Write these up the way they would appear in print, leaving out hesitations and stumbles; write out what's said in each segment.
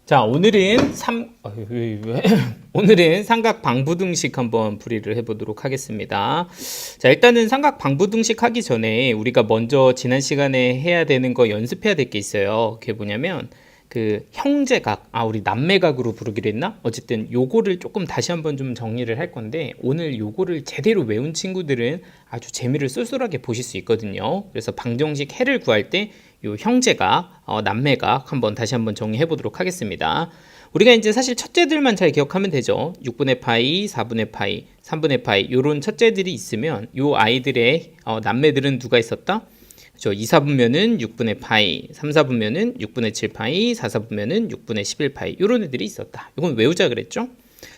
자, 오늘은 오늘은 삼각 방부등식 한번 풀이를 해보도록 하겠습니다. 자, 일단은 삼각 방부등식 하기 전에 우리가 먼저 지난 시간에 해야 되는 거 연습해야 될 게 있어요. 그게 뭐냐면 그 형제각, 우리 남매각으로 부르기로 했나? 어쨌든 요거를 조금 다시 한번 좀 정리를 할 건데, 오늘 요거를 제대로 외운 친구들은 아주 재미를 쏠쏠하게 보실 수 있거든요. 그래서 방정식 해를 구할 때 요 형제각, 남매각 한번 다시 한번 정리해 보도록 하겠습니다. 우리가 이제 사실 첫째들만 잘 기억하면 되죠. 6분의 파이, 4분의 파이, 3분의 파이 요런 첫째들이 있으면 요 아이들의 남매들은 누가 있었다? 2, 4분면은 6분의 파이, 3, 4분면은 6분의 7파이, 4, 4분면은 6분의 11파이 요런 애들이 있었다. 이건 외우자 그랬죠?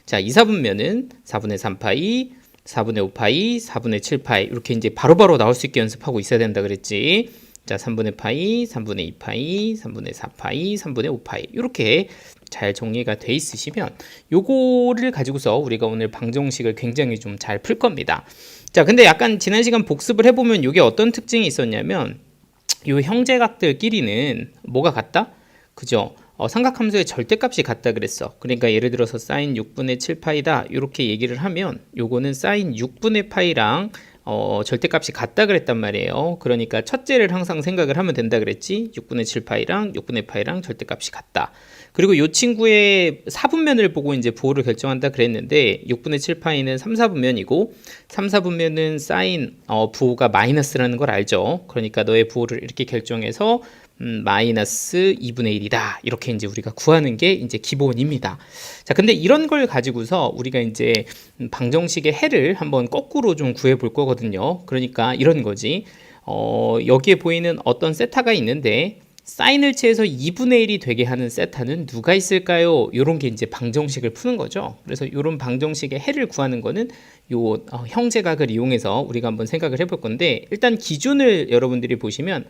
자, 2, 4분면은 4분의 3파이, 4분의 5파이, 4분의 7파이 이렇게 이제 바로바로 나올 수 있게 연습하고 있어야 된다 그랬지. 자, 3분의 파이, 3분의 2파이, 3분의 4파이, 3분의 5파이 이렇게 잘 정리가 돼 있으시면 요거를 가지고서 우리가 오늘 방정식을 굉장히 좀 잘 풀 겁니다. 자, 근데 약간 지난 시간 복습을 해보면 이게 어떤 특징이 있었냐면 요 형제각들끼리는 뭐가 같다? 그죠? 삼각함수의 절대값이 같다 그랬어. 그러니까 예를 들어서 사인 6분의 7파이다 이렇게 얘기를 하면 요거는 사인 6분의 파이랑 절대값이 같다 그랬단 말이에요. 그러니까 첫째를 항상 생각을 하면 된다 그랬지. 6분의 7파이랑 6분의 파이랑 절대값이 같다. 그리고 이 친구의 4분면을 보고 이제 부호를 결정한다 그랬는데 6분의 7파이는 3, 4분면이고 3, 4분면은 사인 부호가 마이너스라는 걸 알죠. 그러니까 너의 부호를 이렇게 결정해서 마이너스 2분의 1이다. 이렇게 이제 우리가 구하는 게 이제 기본입니다. 자, 근데 이런 걸 가지고서 우리가 이제 방정식의 해를 한번 거꾸로 좀 구해 볼 거거든요. 그러니까 이런 거지. 여기에 보이는 어떤 세타가 있는데 사인을 취해서 2분의 1이 되게 하는 세타는 누가 있을까요? 요런 게 이제 방정식을 푸는 거죠. 그래서 요런 방정식의 해를 구하는 거는 요 형제각을 이용해서 우리가 한번 생각을 해볼 건데, 일단 기준을 여러분들이 보시면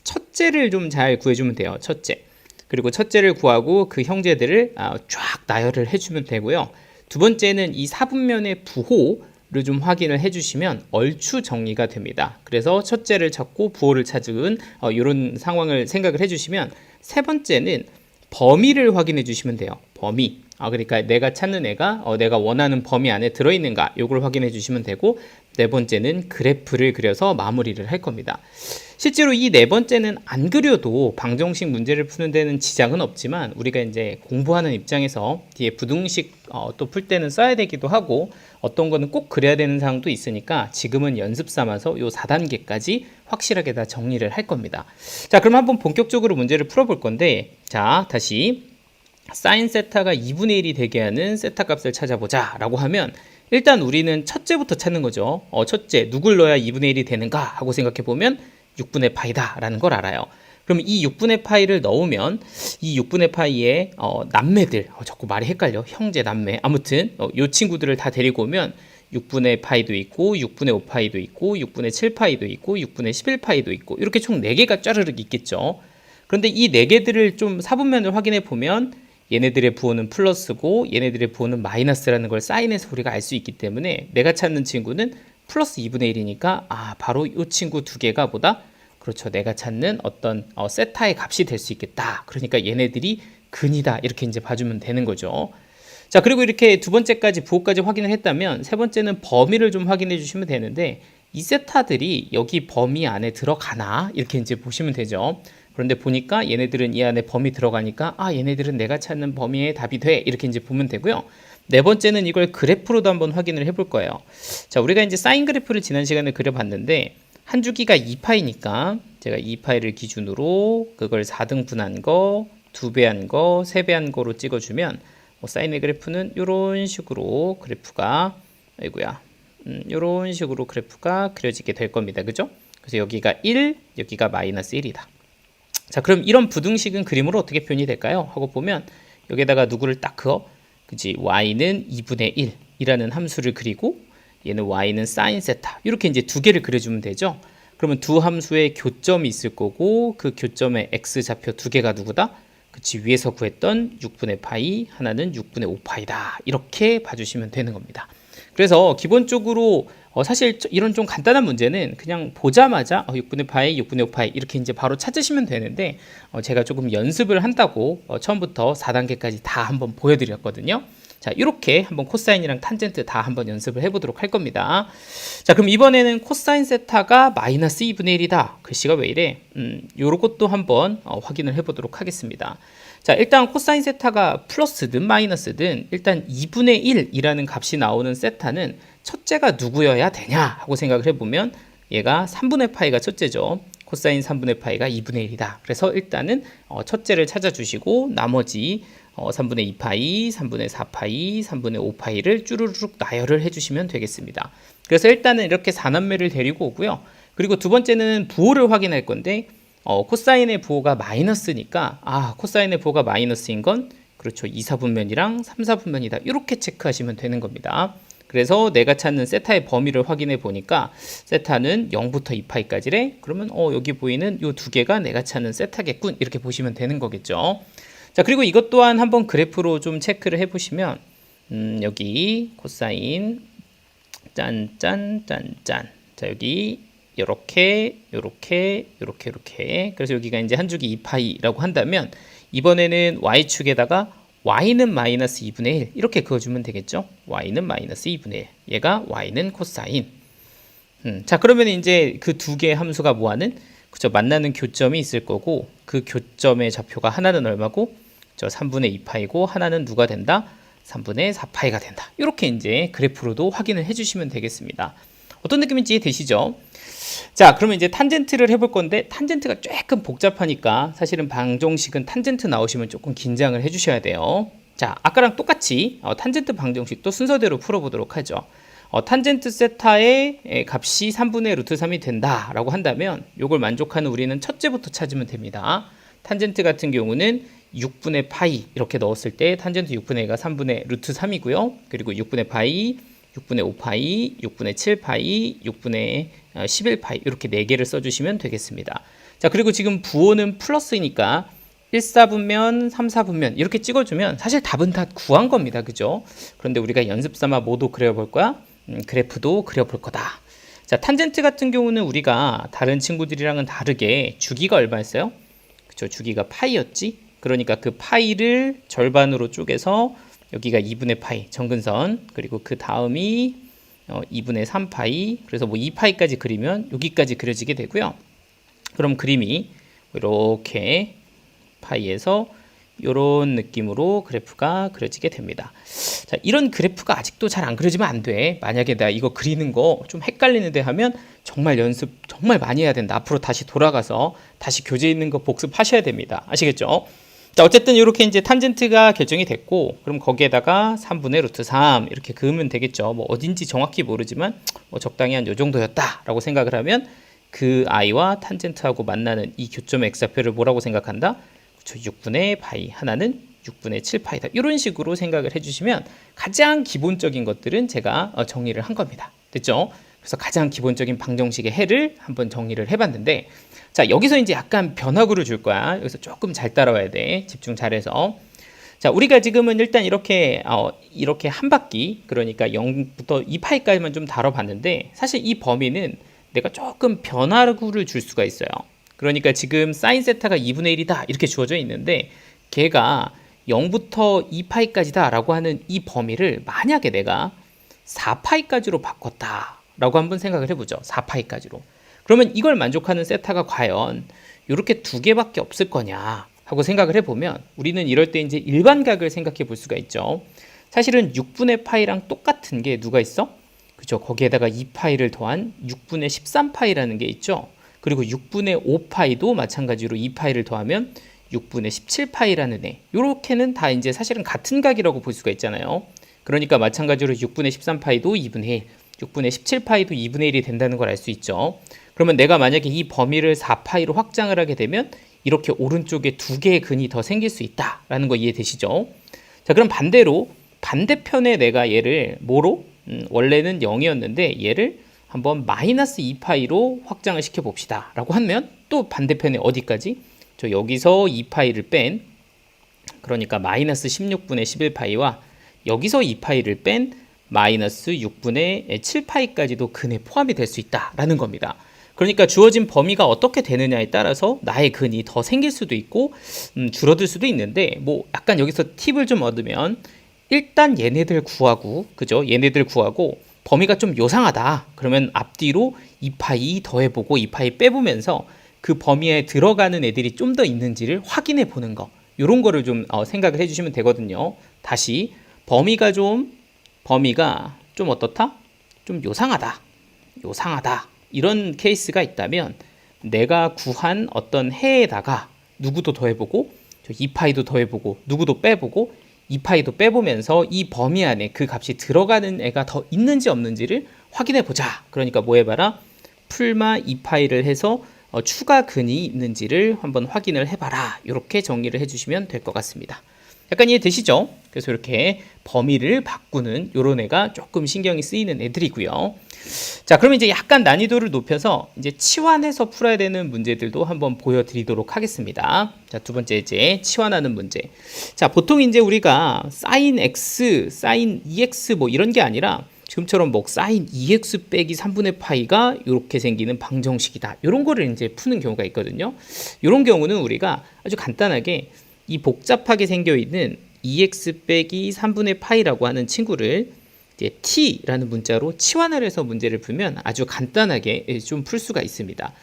첫째를 좀 잘 구해주면 돼요. 첫째. 그리고 첫째를 구하고 그 형제들을 쫙 나열을 해주면 되고요. 두 번째는 이 4분면의 부호를 좀 확인을 해주시면 얼추 정리가 됩니다. 그래서 첫째를 찾고 부호를 찾은 이런 상황을 생각을 해주시면, 세 번째는 범위를 확인해 주시면 돼요. 범위. 그러니까 내가 찾는 애가 내가 원하는 범위 안에 들어있는가 요걸 확인해 주시면 되고, 네 번째는 그래프를 그려서 마무리를 할 겁니다. 실제로 이 네 번째는 안 그려도 방정식 문제를 푸는 데는 지장은 없지만, 우리가 이제 공부하는 입장에서 뒤에 부등식 또 풀 때는 써야 되기도 하고 어떤 거는 꼭 그려야 되는 사항도 있으니까 지금은 연습 삼아서 요 4단계까지 확실하게 다 정리를 할 겁니다. 자, 그럼 한번 본격적으로 문제를 풀어볼 건데, 자, 다시 사인 세타가 2분의 1이 되게 하는 세타 값을 찾아보자 라고 하면, 일단 우리는 첫째부터 찾는 거죠. 첫째, 누굴 넣어야 2분의 1이 되는가 하고 생각해보면 6분의 파이다 라는 걸 알아요. 그럼 이 6분의 파이를 넣으면 이 6분의 파이의 남매들, 자꾸 말이 헷갈려, 형제 남매, 아무튼 이 친구들을 다 데리고 오면 6분의 파이도 있고 6분의 5파이도 있고 6분의 7파이도 있고 6분의 11파이도 있고 이렇게 총 4개가 짜르륵 있겠죠. 그런데 이 4개들을 좀 사분면을 확인해 보면 얘네들의 부호는 플러스고 얘네들의 부호는 마이너스라는 걸 사인에서 우리가 알 수 있기 때문에 내가 찾는 친구는 플러스 2분의 1이니까 바로 이 친구 두 개가 보다, 그렇죠, 내가 찾는 어떤 세타의 값이 될 수 있겠다. 그러니까 얘네들이 근이다 이렇게 이제 봐주면 되는 거죠. 자, 그리고 이렇게 두 번째까지 부호까지 확인을 했다면 세 번째는 범위를 좀 확인해 주시면 되는데, 이 세타들이 여기 범위 안에 들어가나 이렇게 이제 보시면 되죠. 그런데 보니까 얘네들은 이 안에 범위 들어가니까 얘네들은 내가 찾는 범위의 답이 돼 이렇게 이제 보면 되고요. 네 번째는 이걸 그래프로도 한번 확인을 해볼 거예요. 자, 우리가 이제 사인 그래프를 지난 시간에 그려봤는데 한 주기가 2파이니까 제가 2파이를 기준으로 그걸 4등분한 거, 2배 한 거, 3배 한 거로 찍어주면 사인의 그래프는 이런 식으로 그래프가 이런 식으로 그래프가 그려지게 될 겁니다. 그죠? 그래서 여기가 1, 여기가 마이너스 1이다. 자, 그럼 이런 부등식은 그림으로 어떻게 표현이 될까요? 하고 보면 여기다가 누구를 딱 그어? 그지? y는 2분의 1이라는 함수를 그리고 얘는 y는 사인 세타 이렇게 이제 두 개를 그려주면 되죠. 그러면 두 함수의 교점이 있을 거고 그 교점의 x좌표 두 개가 누구다? 그치, 위에서 구했던 6분의 파이, 하나는 6분의 5파이다 이렇게 봐주시면 되는 겁니다. 그래서 기본적으로 사실 이런 좀 간단한 문제는 그냥 보자마자 6분의 파이, 6분의 5파이 이렇게 이제 바로 찾으시면 되는데 제가 조금 연습을 한다고 처음부터 4단계까지 다 한번 보여드렸거든요. 자, 이렇게 한번 코사인이랑 탄젠트 다 한번 연습을 해보도록 할 겁니다. 자, 그럼 이번에는 코사인 세타가 마이너스 2분의 1이다. 글씨가 왜 이래? 요것도 한번 확인을 해보도록 하겠습니다. 자, 일단 코사인 세타가 플러스든 마이너스든 일단 2분의 1이라는 값이 나오는 세타는 첫째가 누구여야 되냐 하고 생각을 해보면 얘가 3분의 파이가 첫째죠. 코사인 3분의 파이가 2분의 1이다. 그래서 일단은 첫째를 찾아주시고 나머지 3분의 2파이, 3분의 4파이, 3분의 5파이를 쭈루룩 나열을 해주시면 되겠습니다. 그래서 일단은 이렇게 4남매를 데리고 오고요. 그리고 두 번째는 부호를 확인할 건데 코사인의 부호가 마이너스니까 코사인의 부호가 마이너스인 건 그렇죠. 2, 4분면이랑 3, 4분면이다. 이렇게 체크하시면 되는 겁니다. 그래서 내가 찾는 세타의 범위를 확인해 보니까 세타는 0부터 2파이까지래. 그러면 여기 보이는 이 두 개가 내가 찾는 세타겠군. 이렇게 보시면 되는 거겠죠. 자, 그리고 이것 또한 한번 그래프로 좀 체크를 해 보시면 여기 코사인 짠짠짠짠. 자, 여기 요렇게 그래서 여기가 이제 한 줄기 2파이라고 한다면 이번에는 y축에다가 y는 마이너스 2분의 1 이렇게 그어주면 되겠죠. y는 마이너스 2분의 1 얘가 y는 코사인. 자, 그러면 이제 그 두 개의 함수가 뭐하는 그죠, 만나는 교점이 있을 거고 그 교점의 좌표가 하나는 얼마고 저 3분의 2파이고 하나는 누가 된다? 3분의 4파이가 된다. 이렇게 이제 그래프로도 확인을 해주시면 되겠습니다. 어떤 느낌인지 되시죠? 자, 그러면 이제 탄젠트를 해볼 건데 탄젠트가 조금 복잡하니까 사실은 방정식은 탄젠트 나오시면 조금 긴장을 해주셔야 돼요. 자, 아까랑 똑같이 탄젠트 방정식도 순서대로 풀어보도록 하죠. 탄젠트 세타의 값이 3분의 루트 3이 된다라고 한다면 이걸 만족하는 우리는 첫째부터 찾으면 됩니다. 탄젠트 같은 경우는 6분의 파이 이렇게 넣었을 때 탄젠트 6분의 1가 3분의 루트 3이고요. 그리고 6분의 파이, 6분의 5파이, 6분의 7파이, 6분의 11파이 이렇게 4개를 써주시면 되겠습니다. 자, 그리고 지금 부호는 플러스이니까 1, 4분면, 3, 4분면 이렇게 찍어주면 사실 답은 다 구한 겁니다. 그죠? 그런데 우리가 연습 삼아 뭐도 그려볼 거야? 그래프도 그려볼 거다. 자, 탄젠트 같은 경우는 우리가 다른 친구들이랑은 다르게 주기가 얼마였어요? 그죠? 주기가 파이였지? 그러니까 그 파이를 절반으로 쪼개서 여기가 2분의 파이 정근선 그리고 그 다음이 2분의 3파이 그래서 뭐 2파이까지 그리면 여기까지 그려지게 되고요. 그럼 그림이 이렇게 파이에서 이런 느낌으로 그래프가 그려지게 됩니다. 자, 이런 그래프가 아직도 잘 안 그려지면 안 돼. 만약에 내가 이거 그리는 거 좀 헷갈리는데 하면 정말 연습 정말 많이 해야 된다. 앞으로 다시 돌아가서 다시 교재 있는 거 복습하셔야 됩니다. 아시겠죠? 자, 어쨌든 이렇게 이제 탄젠트가 결정이 됐고 그럼 거기에다가 3분의 루트 3 이렇게 그으면 되겠죠. 뭐 어딘지 정확히 모르지만 뭐 적당히 한 요 정도였다라고 생각을 하면 그 i와 탄젠트하고 만나는 이 교점의 x좌표를 뭐라고 생각한다? 그렇죠. 6분의 파이 하나는 6분의 7파이다. 이런 식으로 생각을 해주시면 가장 기본적인 것들은 제가 정리를 한 겁니다. 됐죠? 그래서 가장 기본적인 방정식의 해를 한번 정리를 해봤는데 자, 여기서 이제 약간 변화구를 줄 거야. 여기서 조금 잘 따라와야 돼. 집중 잘해서. 자, 우리가 지금은 일단 이렇게 한 바퀴 그러니까 0부터 2파이까지만 좀 다뤄봤는데 사실 이 범위는 내가 조금 변화구를 줄 수가 있어요. 그러니까 지금 사인 세타가 2분의 1이다 이렇게 주어져 있는데 걔가 0부터 2파이까지다 라고 하는 이 범위를 만약에 내가 4파이까지로 바꿨다 라고 한번 생각을 해보죠. 4파이까지로. 그러면 이걸 만족하는 세타가 과연 이렇게 두 개밖에 없을 거냐 하고 생각을 해보면 우리는 이럴 때 이제 일반각을 생각해 볼 수가 있죠. 사실은 6분의 파이랑 똑같은 게 누가 있어? 그죠? 거기에다가 2파이를 더한 6분의 13파이라는 게 있죠. 그리고 6분의 5파이도 마찬가지로 2파이를 더하면 6분의 17파이라는 애. 요렇게는 다 이제 사실은 같은 각이라고 볼 수가 있잖아요. 그러니까 마찬가지로 6분의 13파이도 2분의 1, 6분의 17파이도 2분의 1이 된다는 걸 알 수 있죠. 그러면 내가 만약에 이 범위를 4파이로 확장을 하게 되면 이렇게 오른쪽에 두 개의 근이 더 생길 수 있다라는 거 이해되시죠? 자, 그럼 반대로 반대편에 내가 얘를 뭐로? 원래는 0이었는데 얘를 한번 마이너스 2파이로 확장을 시켜 봅시다 라고 하면 또 반대편에 어디까지? 저 여기서 2파이를 뺀 그러니까 마이너스 16분의 11파이와 여기서 2파이를 뺀 마이너스 6분의 7파이까지도 근에 포함이 될 수 있다라는 겁니다. 그러니까 주어진 범위가 어떻게 되느냐에 따라서 나의 근이 더 생길 수도 있고 줄어들 수도 있는데, 뭐 약간 여기서 팁을 좀 얻으면, 일단 얘네들 구하고, 그죠? 얘네들 구하고 범위가 좀 요상하다 그러면 앞뒤로 2파이 더해보고 2파이 빼보면서 그 범위에 들어가는 애들이 좀 더 있는지를 확인해 보는 거, 요런 거를 좀 생각을 해주시면 되거든요. 다시 범위가 좀 어떻다? 좀 요상하다 이런 케이스가 있다면, 내가 구한 어떤 해에다가 누구도 더해보고 2파이도 더해보고 누구도 빼보고 2파이도 빼보면서 이 범위 안에 그 값이 들어가는 애가 더 있는지 없는지를 확인해 보자. 그러니까 뭐 해봐라, 풀마 2파이를 해서 추가 근이 있는지를 한번 확인을 해봐라. 이렇게 정리를 해주시면 될 것 같습니다. 약간 이해되시죠? 그래서 이렇게 범위를 바꾸는 요런 애가 조금 신경이 쓰이는 애들이고요. 자, 그럼 이제 약간 난이도를 높여서 이제 치환해서 풀어야 되는 문제들도 한번 보여드리도록 하겠습니다. 자, 두 번째 이제 치환하는 문제. 자, 보통 이제 우리가 sin x, sin 2x 뭐 이런 게 아니라 지금처럼 뭐 sin 2x 빼기 3분의 파이가 이렇게 생기는 방정식이다, 이런 거를 이제 푸는 경우가 있거든요. 이런 경우는 우리가 아주 간단하게 이 복잡하게 생겨 있는 2x 빼기 3분의 파이라고 하는 친구를 이제 t라는 문자로 치환을 해서 문제를 풀면 아주 간단하게 좀 풀 수가 있습니다.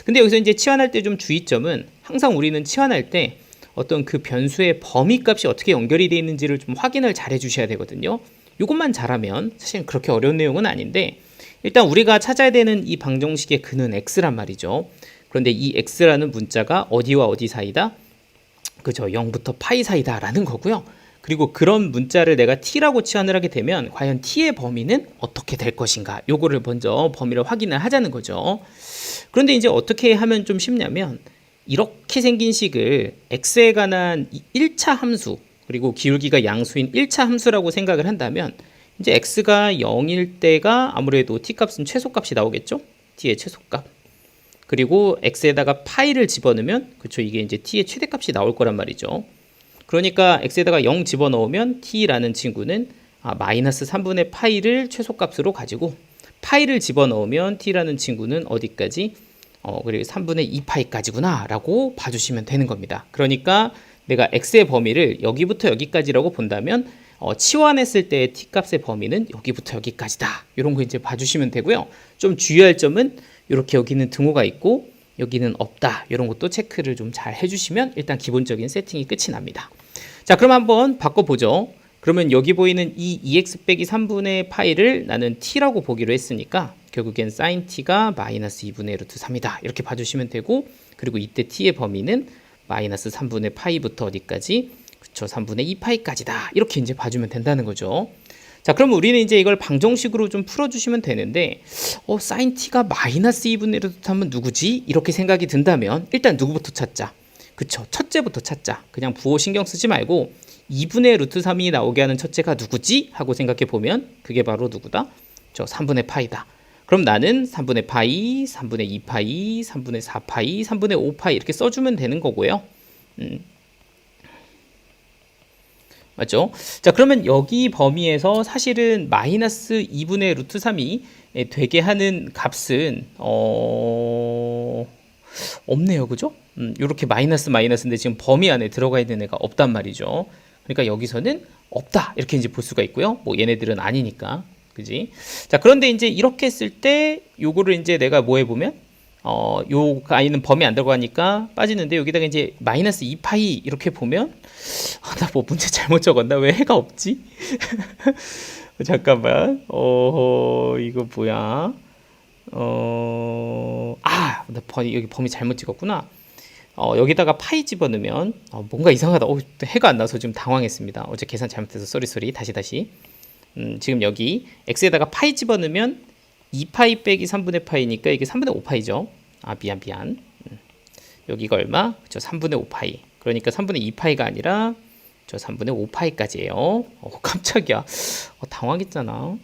근데 여기서 이제 치환할 때 좀 주의점은, 항상 우리는 치환할 때 어떤 그 변수의 범위 값이 어떻게 연결이 되어 있는지를 좀 확인을 잘 해주셔야 되거든요. 이것만 잘하면 사실 그렇게 어려운 내용은 아닌데, 일단 우리가 찾아야 되는 이 방정식의 근은 x란 말이죠. 그런데 이 x라는 문자가 어디와 어디 사이다? 그죠, 0부터 파이 사이다 라는 거고요. 그리고 그런 문자를 내가 t라고 치환을 하게 되면 과연 t의 범위는 어떻게 될 것인가, 요거를 먼저 범위를 확인을 하자는 거죠. 그런데 이제 어떻게 하면 좀 쉽냐면, 이렇게 생긴 식을 x에 관한 1차 함수, 그리고 기울기가 양수인 1차 함수라고 생각을 한다면, 이제 x가 0일 때가 아무래도 t값은 최소값이 나오겠죠? t의 최소값. 그리고 x에다가 파이를 집어넣으면, 그쵸, 이게 이제 t의 최대값이 나올 거란 말이죠. 그러니까 x에다가 0 집어넣으면 t라는 친구는 마이너스 3분의 파이를 최소값으로 가지고, 파이를 집어넣으면 t라는 친구는 어디까지? 그리고 3분의 2파이까지구나 라고 봐주시면 되는 겁니다. 그러니까 내가 x의 범위를 여기부터 여기까지라고 본다면 치환했을 때의 t값의 범위는 여기부터 여기까지다, 이런 거 이제 봐주시면 되고요. 좀 주의할 점은 이렇게 여기는 등호가 있고 여기는 없다, 이런 것도 체크를 좀 잘 해주시면 일단 기본적인 세팅이 끝이 납니다. 자, 그럼 한번 바꿔보죠. 그러면 여기 보이는 이 2x 빼기 3분의 파이를 나는 t라고 보기로 했으니까 결국엔 sin t가 마이너스 2분의 루트 3이다, 이렇게 봐주시면 되고, 그리고 이때 t의 범위는 마이너스 3분의 파이부터 어디까지? 그쵸, 3분의 2파이까지다, 이렇게 이제 봐주면 된다는 거죠. 자, 그럼 우리는 이제 이걸 방정식으로 좀 풀어주시면 되는데, sin t가 마이너스 2분의 루트 3은 누구지? 이렇게 생각이 든다면 일단 누구부터 찾자? 그쵸, 첫째부터 찾자. 그냥 부호 신경 쓰지 말고 2분의 루트 3이 나오게 하는 첫째가 누구지? 하고 생각해 보면 그게 바로 누구다? 저 3분의 파이다. 그럼 나는 3분의 파이, 3분의 2파이, 3분의 4파이, 3분의 5파이 이렇게 써주면 되는 거고요. 맞죠? 자, 그러면 여기 범위에서 사실은 마이너스 2분의 루트 3이 되게 하는 값은 없네요. 그죠? 이렇게 마이너스인데 지금 범위 안에 들어가 있는 애가 없단 말이죠. 그러니까 여기서는 없다, 이렇게 이제 볼 수가 있고요. 뭐 얘네들은 아니니까. 그지? 자, 그런데 이제 이렇게 했을 때 요거를 이제 내가 뭐 해보면 요 아이는 범위 안 들어가니까 빠지는데, 여기다가 이제 마이너스 2파이 이렇게 보면, 나 뭐 문제 잘못 적었나? 왜 해가 없지? 잠깐만. 이거 뭐야? 나 여기 범위 잘못 찍었구나. 여기다가 파이 집어넣으면 뭔가 이상하다. 해가 안 나서 지금 당황했습니다. 어제 계산 잘못해서 쏘리 다시. 지금 여기 x에다가 파이 집어넣으면 2파이 빼기 3분의 파이니까 이게 3분의 5파이죠. 미안. 여기가 얼마? 그쵸, 3분의 5파이. 그러니까 3분의 2파이가 아니라 저 3분의 5파이까지예요. 깜짝이야. 당황했잖아.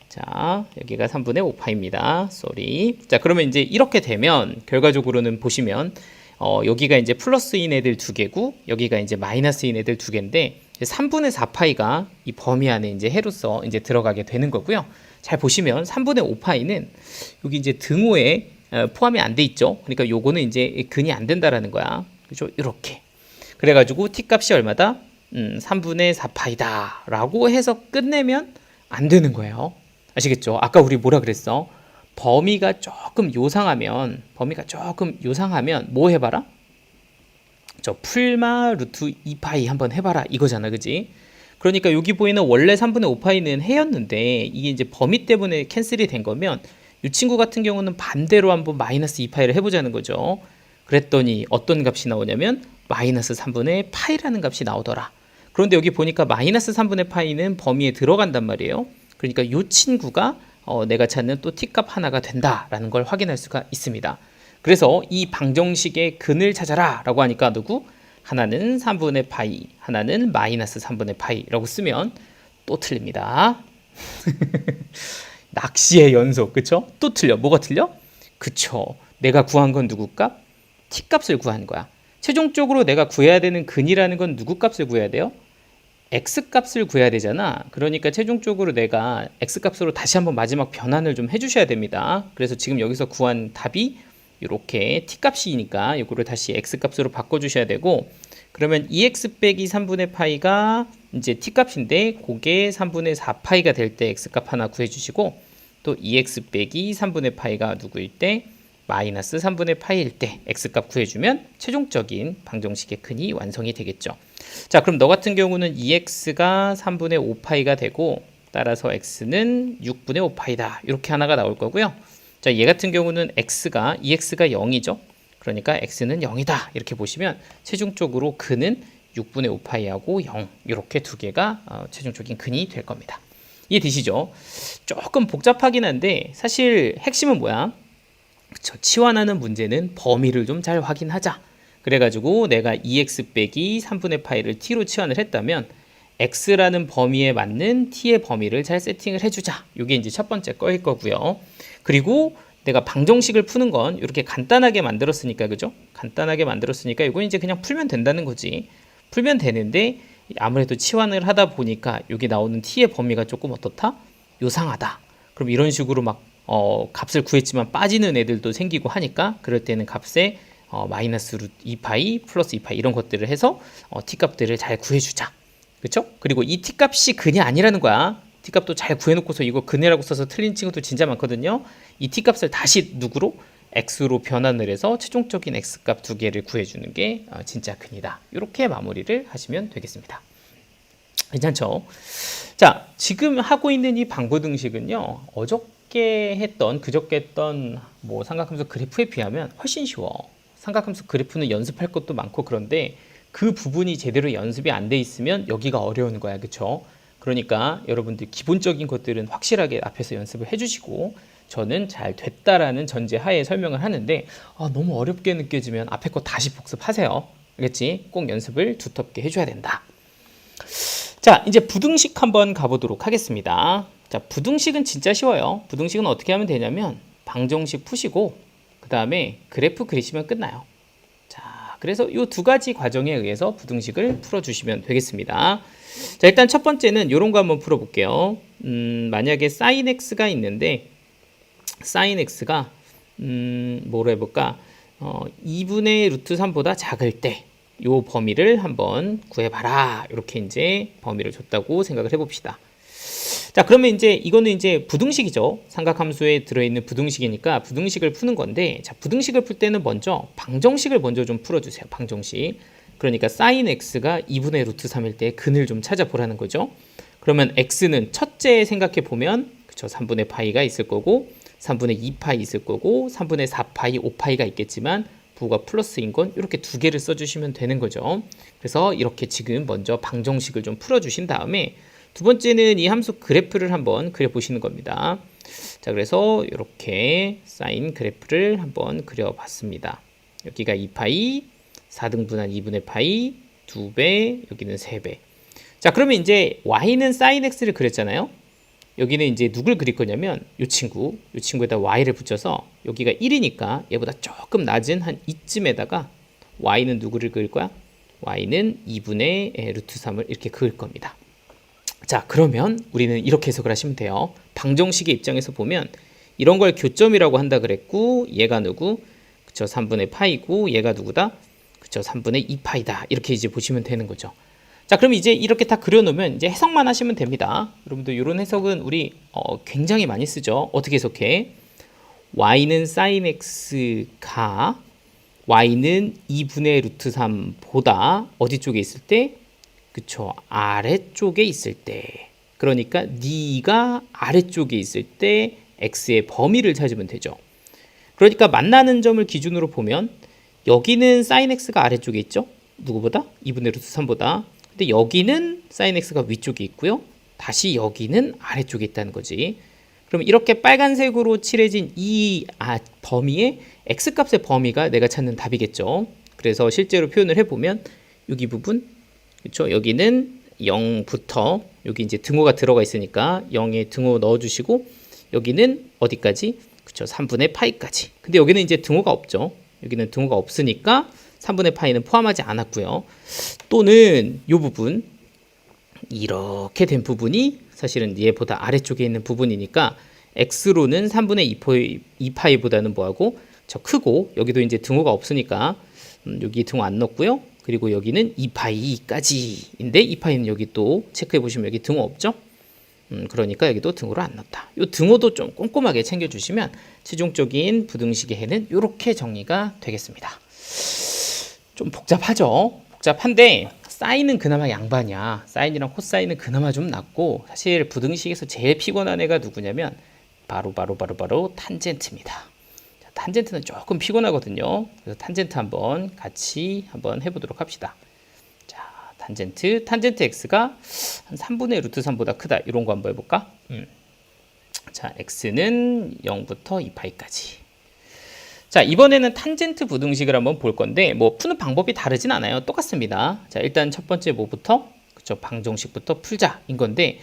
자, 여기가 3분의 5파입니다. 쏘리. 자, 그러면 이제 이렇게 되면 결과적으로는 보시면 여기가 이제 플러스인 애들 두 개고 여기가 이제 마이너스인 애들 두 개인데, 3분의 4파이가 이 범위 안에 이제 해로서 이제 들어가게 되는 거고요. 잘 보시면 3분의 5파이는 여기 이제 등호에 포함이 안 돼 있죠. 그러니까 요거는 이제 근이 안 된다라는 거야. 그죠? 이렇게. 그래가지고 t 값이 얼마다? 3분의 4파이다 라고 해서 끝내면 안 되는 거예요. 아시겠죠? 아까 우리 뭐라 그랬어? 범위가 조금 요상하면 뭐 해봐라? 저 풀마 루트 2파이 한번 해봐라 이거잖아, 그지? 그러니까 여기 보이는 원래 3분의 5파이는 해였는데 이게 이제 범위 때문에 캔슬이 된 거면 이 친구 같은 경우는 반대로 한번 마이너스 2파이를 해보자는 거죠. 그랬더니 어떤 값이 나오냐면 마이너스 3분의 파이라는 값이 나오더라. 그런데 여기 보니까 마이너스 3분의 파이는 범위에 들어간단 말이에요. 그러니까 이 친구가 내가 찾는 또 t값 하나가 된다라는 걸 확인할 수가 있습니다. 그래서 이 방정식의 근을 찾아라 라고 하니까 누구? 하나는 3분의 파이, 하나는 마이너스 3분의 파이라고 쓰면 또 틀립니다. 낚시의 연속, 그쵸? 또 틀려. 뭐가 틀려? 그쵸. 내가 구한 건 누구 값? t값을 구한 거야. 최종적으로 내가 구해야 되는 근이라는 건 누구 값을 구해야 돼요? x값을 구해야 되잖아. 그러니까 최종적으로 내가 x값으로 다시 한번 마지막 변환을 좀 해주셔야 됩니다. 그래서 지금 여기서 구한 답이 이렇게 t값이니까 이거를 다시 x값으로 바꿔주셔야 되고, 그러면 2x 빼기 3분의 파이가 이제 t값인데 그게 3분의 4파이가 될 때 x값 하나 구해주시고, 또 2x 빼기 3분의 파이가 누구일 때 마이너스 3분의 파이일 때 x값 구해주면 최종적인 방정식의 근이 완성이 되겠죠. 자, 그럼 너 같은 경우는 2x가 3분의 5파이가 되고 따라서 x는 6분의 5파이다 이렇게 하나가 나올 거고요. 자, 얘 같은 경우는 x가 2x가 0이죠. 그러니까 x는 0이다 이렇게 보시면 최종적으로 근은 6분의 5파이하고 0 이렇게 두 개가 최종적인 근이 될 겁니다. 이해되시죠? 조금 복잡하긴 한데 사실 핵심은 뭐야? 그쵸, 치환하는 문제는 범위를 좀 잘 확인하자. 그래가지고 내가 2x 빼기 3분의 파이를 t로 치환을 했다면 x라는 범위에 맞는 t의 범위를 잘 세팅을 해주자. 이게 이제 첫 번째 거일 거고요. 그리고 내가 방정식을 푸는 건 이렇게 간단하게 만들었으니까, 그죠? 간단하게 만들었으니까 이건 이제 그냥 풀면 된다는 거지. 풀면 되는데 아무래도 치환을 하다 보니까 여기 나오는 t의 범위가 조금 어떻다? 요상하다. 그럼 이런 식으로 막 값을 구했지만 빠지는 애들도 생기고 하니까 그럴 때는 값에 마이너스 루트 2파이 플러스 2파이 이런 것들을 해서 t값들을 잘 구해주자. 그렇죠? 그리고 이 t값이 근이 아니라는 거야. t값도 잘 구해놓고서 이거 근이라고 써서 틀린 친구도 진짜 많거든요. 이 t값을 다시 누구로? x로 변환을 해서 최종적인 x값 두 개를 구해주는 게 진짜 근이다. 이렇게 마무리를 하시면 되겠습니다. 괜찮죠? 자, 지금 하고 있는 이 방부등식은요, 어저께 했던, 그저께 했던 뭐 삼각함수 그래프에 비하면 훨씬 쉬워. 삼각함수 그래프는 연습할 것도 많고 그런데 그 부분이 제대로 연습이 안 돼 있으면 여기가 어려운 거야, 그쵸? 그러니까 여러분들 기본적인 것들은 확실하게 앞에서 연습을 해주시고, 저는 잘 됐다라는 전제 하에 설명을 하는데 너무 어렵게 느껴지면 앞에 거 다시 복습하세요. 알겠지? 꼭 연습을 두텁게 해줘야 된다. 자, 이제 부등식 한번 가보도록 하겠습니다. 자, 부등식은 진짜 쉬워요. 부등식은 어떻게 하면 되냐면 방정식 푸시고 그 다음에 그래프 그리시면 끝나요. 자, 그래서 이 두 가지 과정에 의해서 부등식을 풀어주시면 되겠습니다. 자, 일단 첫 번째는 이런 거 한번 풀어볼게요. 만약에 sin x가 있는데 sin x가 뭐로 해볼까? 2분의 루트 3보다 작을 때 요 범위를 한번 구해봐라. 이렇게 이제 범위를 줬다고 생각을 해봅시다. 자, 그러면 이제 이거는 이제 부등식이죠. 삼각함수에 들어있는 부등식이니까 부등식을 푸는 건데, 자, 부등식을 풀 때는 먼저 방정식을 먼저 좀 풀어주세요. 방정식. 그러니까 sin x가 2분의 루트 3일 때 근을 좀 찾아보라는 거죠. 그러면 x는 첫째 생각해 보면, 그쵸, 3분의 파이가 있을 거고 3분의 2파이 있을 거고 3분의 4파이, 5파이가 있겠지만 부가 플러스인 건 이렇게 두 개를 써주시면 되는 거죠. 그래서 이렇게 지금 먼저 방정식을 좀 풀어주신 다음에 두 번째는 이 함수 그래프를 한번 그려보시는 겁니다. 자, 그래서 이렇게 사인 그래프를 한번 그려봤습니다. 여기가 2파이, 4등분한 2분의 파이, 2배, 여기는 3배. 자, 그러면 이제 y는 sin x를 그렸잖아요. 여기는 이제 누굴 그릴 거냐면 이 친구에다 y를 붙여서 여기가 1이니까 얘보다 조금 낮은 한 이쯤에다가 y는 누구를 그릴 거야? y는 2분의 루트 3을 이렇게 그을 겁니다. 자, 그러면 우리는 이렇게 해석을 하시면 돼요. 방정식의 입장에서 보면 이런 걸 교점이라고 한다 그랬고, 얘가 누구? 그쵸, 3분의 파이고, 얘가 누구다? 그쵸, 3분의 2파이다. 이렇게 이제 보시면 되는 거죠. 자, 그럼 이제 이렇게 다 그려놓으면 이제 해석만 하시면 됩니다. 여러분들 이런 해석은 우리 굉장히 많이 쓰죠. 어떻게 해석해? y는 sin x가 y는 2분의 루트 3보다 어디 쪽에 있을 때? 그쵸, 아래쪽에 있을 때. 그러니까 네가 아래쪽에 있을 때 x의 범위를 찾으면 되죠. 그러니까 만나는 점을 기준으로 보면 여기는 sin x가 아래쪽에 있죠. 누구보다? 2분의 루트 3보다. 근데 여기는 sin x가 위쪽에 있고요. 다시 여기는 아래쪽에 있다는 거지. 그럼 이렇게 빨간색으로 칠해진 이 범위의 x값의 범위가 내가 찾는 답이겠죠. 그래서 실제로 표현을 해보면 여기 부분, 그렇죠? 여기는 0부터 여기 이제 등호가 들어가 있으니까 0에 등호 넣어주시고 여기는 어디까지? 그렇죠? 3분의 파이까지. 근데 여기는 이제 등호가 없죠. 여기는 등호가 없으니까 3분의 파이는 포함하지 않았고요. 또는 이 부분, 이렇게 된 부분이 사실은 얘보다 아래쪽에 있는 부분이니까 x로는 3분의 2파이보다는 뭐하고? 저 크고, 여기도 이제 등호가 없으니까 여기 등호 안 넣었고요. 그리고 여기는 2파이까지인데 2파이는 여기 또 체크해 보시면 여기 등호 없죠? 그러니까 여기도 등호를 안 넣었다. 이 등호도 좀 꼼꼼하게 챙겨주시면 최종적인 부등식의 해는 이렇게 정리가 되겠습니다. 좀 복잡하죠? 복잡한데 사인은 그나마 양반이야. 사인이랑 코사인은 그나마 좀 낫고, 사실 부등식에서 제일 피곤한 애가 누구냐면 바로 탄젠트입니다. 자, 탄젠트는 조금 피곤하거든요. 그래서 탄젠트 한번 같이 한번 해보도록 합시다. 자, 탄젠트 x가 한 3분의 루트 3보다 크다. 이런 거 한번 해볼까? 자, x는 0부터 2파이까지. 자, 이번에는 탄젠트 부등식을 한번 볼 건데 뭐 푸는 방법이 다르진 않아요. 똑같습니다. 자, 일단 첫 번째 뭐부터? 그쵸, 방정식부터 풀자인 건데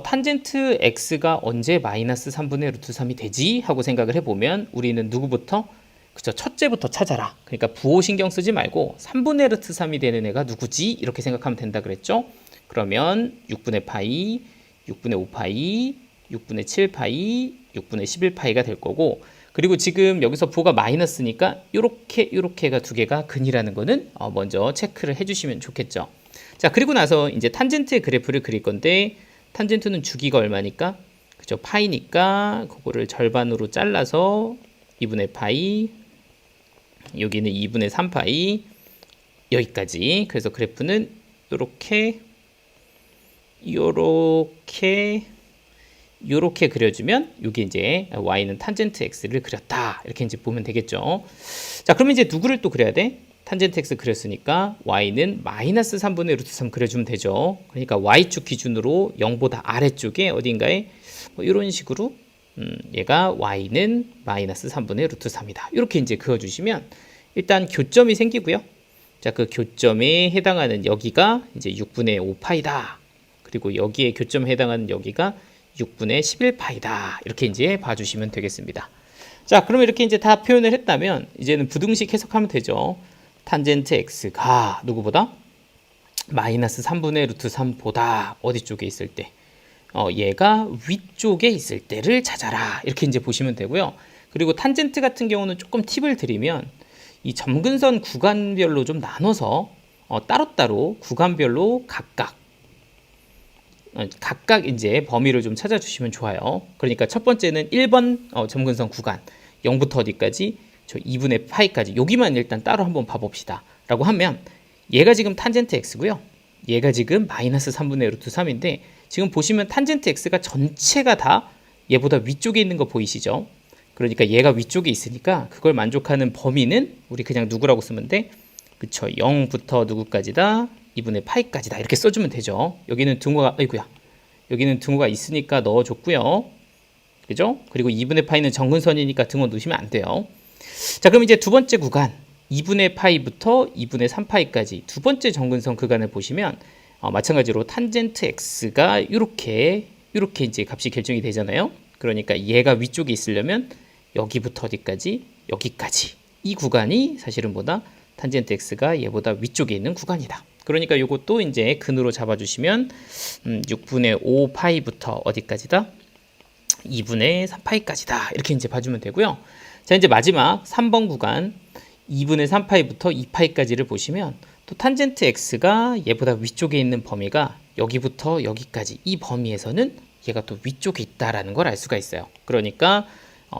탄젠트 x가 언제 마이너스 3분의 루트 3이 되지? 하고 생각을 해보면 우리는 누구부터? 그쵸, 첫째부터 찾아라. 그러니까 부호 신경 쓰지 말고 3분의 루트 3이 되는 애가 누구지? 이렇게 생각하면 된다 그랬죠? 그러면 6분의 파이, 6분의 5파이, 6분의 7파이, 6분의 11파이가 될 거고, 그리고 지금 여기서 부호가 마이너스니까 요렇게가 두 개가 근이라는 거는 먼저 체크를 해주시면 좋겠죠. 자, 그리고 나서 이제 탄젠트의 그래프를 그릴 건데, 탄젠트는 주기가 얼마니까? 그죠? 파이니까 그거를 절반으로 잘라서 2분의 파이, 여기는 2분의 3파이, 여기까지. 그래서 그래프는 요렇게 그려주면 여기 이제 y는 탄젠트 x를 그렸다. 이렇게 이제 보면 되겠죠. 자, 그러면 이제 누구를 또 그려야 돼? 탄젠트 x 그렸으니까 y는 마이너스 3분의 루트 3 그려주면 되죠. 그러니까 y축 기준으로 0보다 아래쪽에 어딘가에 뭐 이런 식으로 얘가 y는 마이너스 3분의 루트 3이다. 이렇게 이제 그어주시면 일단 교점이 생기고요. 자, 그 교점에 해당하는 여기가 이제 6분의 5파이다. 그리고 여기에 교점에 해당하는 여기가 6분의 11파이다. 이렇게 이제 봐주시면 되겠습니다. 자, 그러면 이렇게 이제 다 표현을 했다면 이제는 부등식 해석하면 되죠. 탄젠트 x가 누구보다? 마이너스 3분의 루트 3보다 어디 쪽에 있을 때? 얘가 위쪽에 있을 때를 찾아라. 이렇게 이제 보시면 되고요. 그리고 탄젠트 같은 경우는 조금 팁을 드리면 이 점근선 구간별로 좀 나눠서 따로따로 구간별로 각각 이제 범위를 좀 찾아주시면 좋아요. 그러니까 첫 번째는 1번 점근선 구간 0부터 어디까지? 저 2분의 파이까지. 여기만 일단 따로 한번 봐봅시다. 라고 하면 얘가 지금 탄젠트 x고요. 얘가 지금 마이너스 3분의 루트 3인데 지금 보시면 탄젠트 x가 전체가 다 얘보다 위쪽에 있는 거 보이시죠? 그러니까 얘가 위쪽에 있으니까 그걸 만족하는 범위는 우리 그냥 누구라고 쓰면 돼? 그쵸, 0부터 누구까지다? 2분의 파이까지다. 이렇게 써주면 되죠. 여기는 여기는 등호가 있으니까 넣어줬고요. 그죠? 그리고 2분의 파이는 정근선이니까 등호 넣으시면 안 돼요. 자, 그럼 이제 두 번째 구간 2분의 파이부터 2분의 3파이까지 두 번째 정근선 구간을 보시면 마찬가지로 탄젠트 x가 이렇게 이제 값이 결정이 되잖아요. 그러니까 얘가 위쪽에 있으려면 여기부터 어디까지? 여기까지. 이 구간이 사실은 뭐다? 탄젠트 x가 얘보다 위쪽에 있는 구간이다. 그러니까 이것도 이제 근으로 잡아주시면 6분의 5 파이부터 어디까지다? 2분의 3 파이까지다. 이렇게 이제 봐주면 되고요. 자, 이제 마지막 3번 구간 2분의 3 파이부터 2 파이까지를 보시면 또 탄젠트 x가 얘보다 위쪽에 있는 범위가 여기부터 여기까지 이 범위에서는 얘가 또 위쪽에 있다라는 걸 알 수가 있어요. 그러니까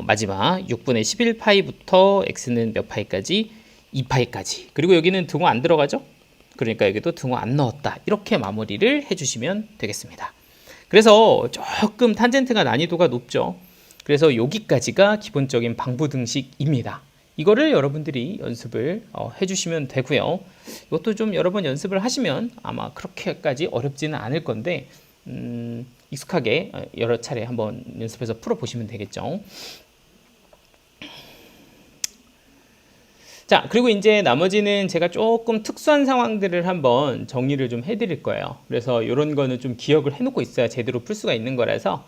마지막 6분의 11 파이부터 x는 몇 파이까지? 2 파이까지. 그리고 여기는 등호 안 들어가죠? 그러니까 여기도 등호 안 넣었다. 이렇게 마무리를 해주시면 되겠습니다. 그래서 조금 탄젠트가 난이도가 높죠. 그래서 여기까지가 기본적인 방부등식입니다. 이거를 여러분들이 연습을 해주시면 되고요. 이것도 좀 여러 번 연습을 하시면 아마 그렇게까지 어렵지는 않을 건데 익숙하게 여러 차례 한번 연습해서 풀어보시면 되겠죠. 자, 그리고 이제 나머지는 제가 조금 특수한 상황들을 한번 정리를 좀 해드릴 거예요. 그래서 이런 거는 좀 기억을 해놓고 있어야 제대로 풀 수가 있는 거라서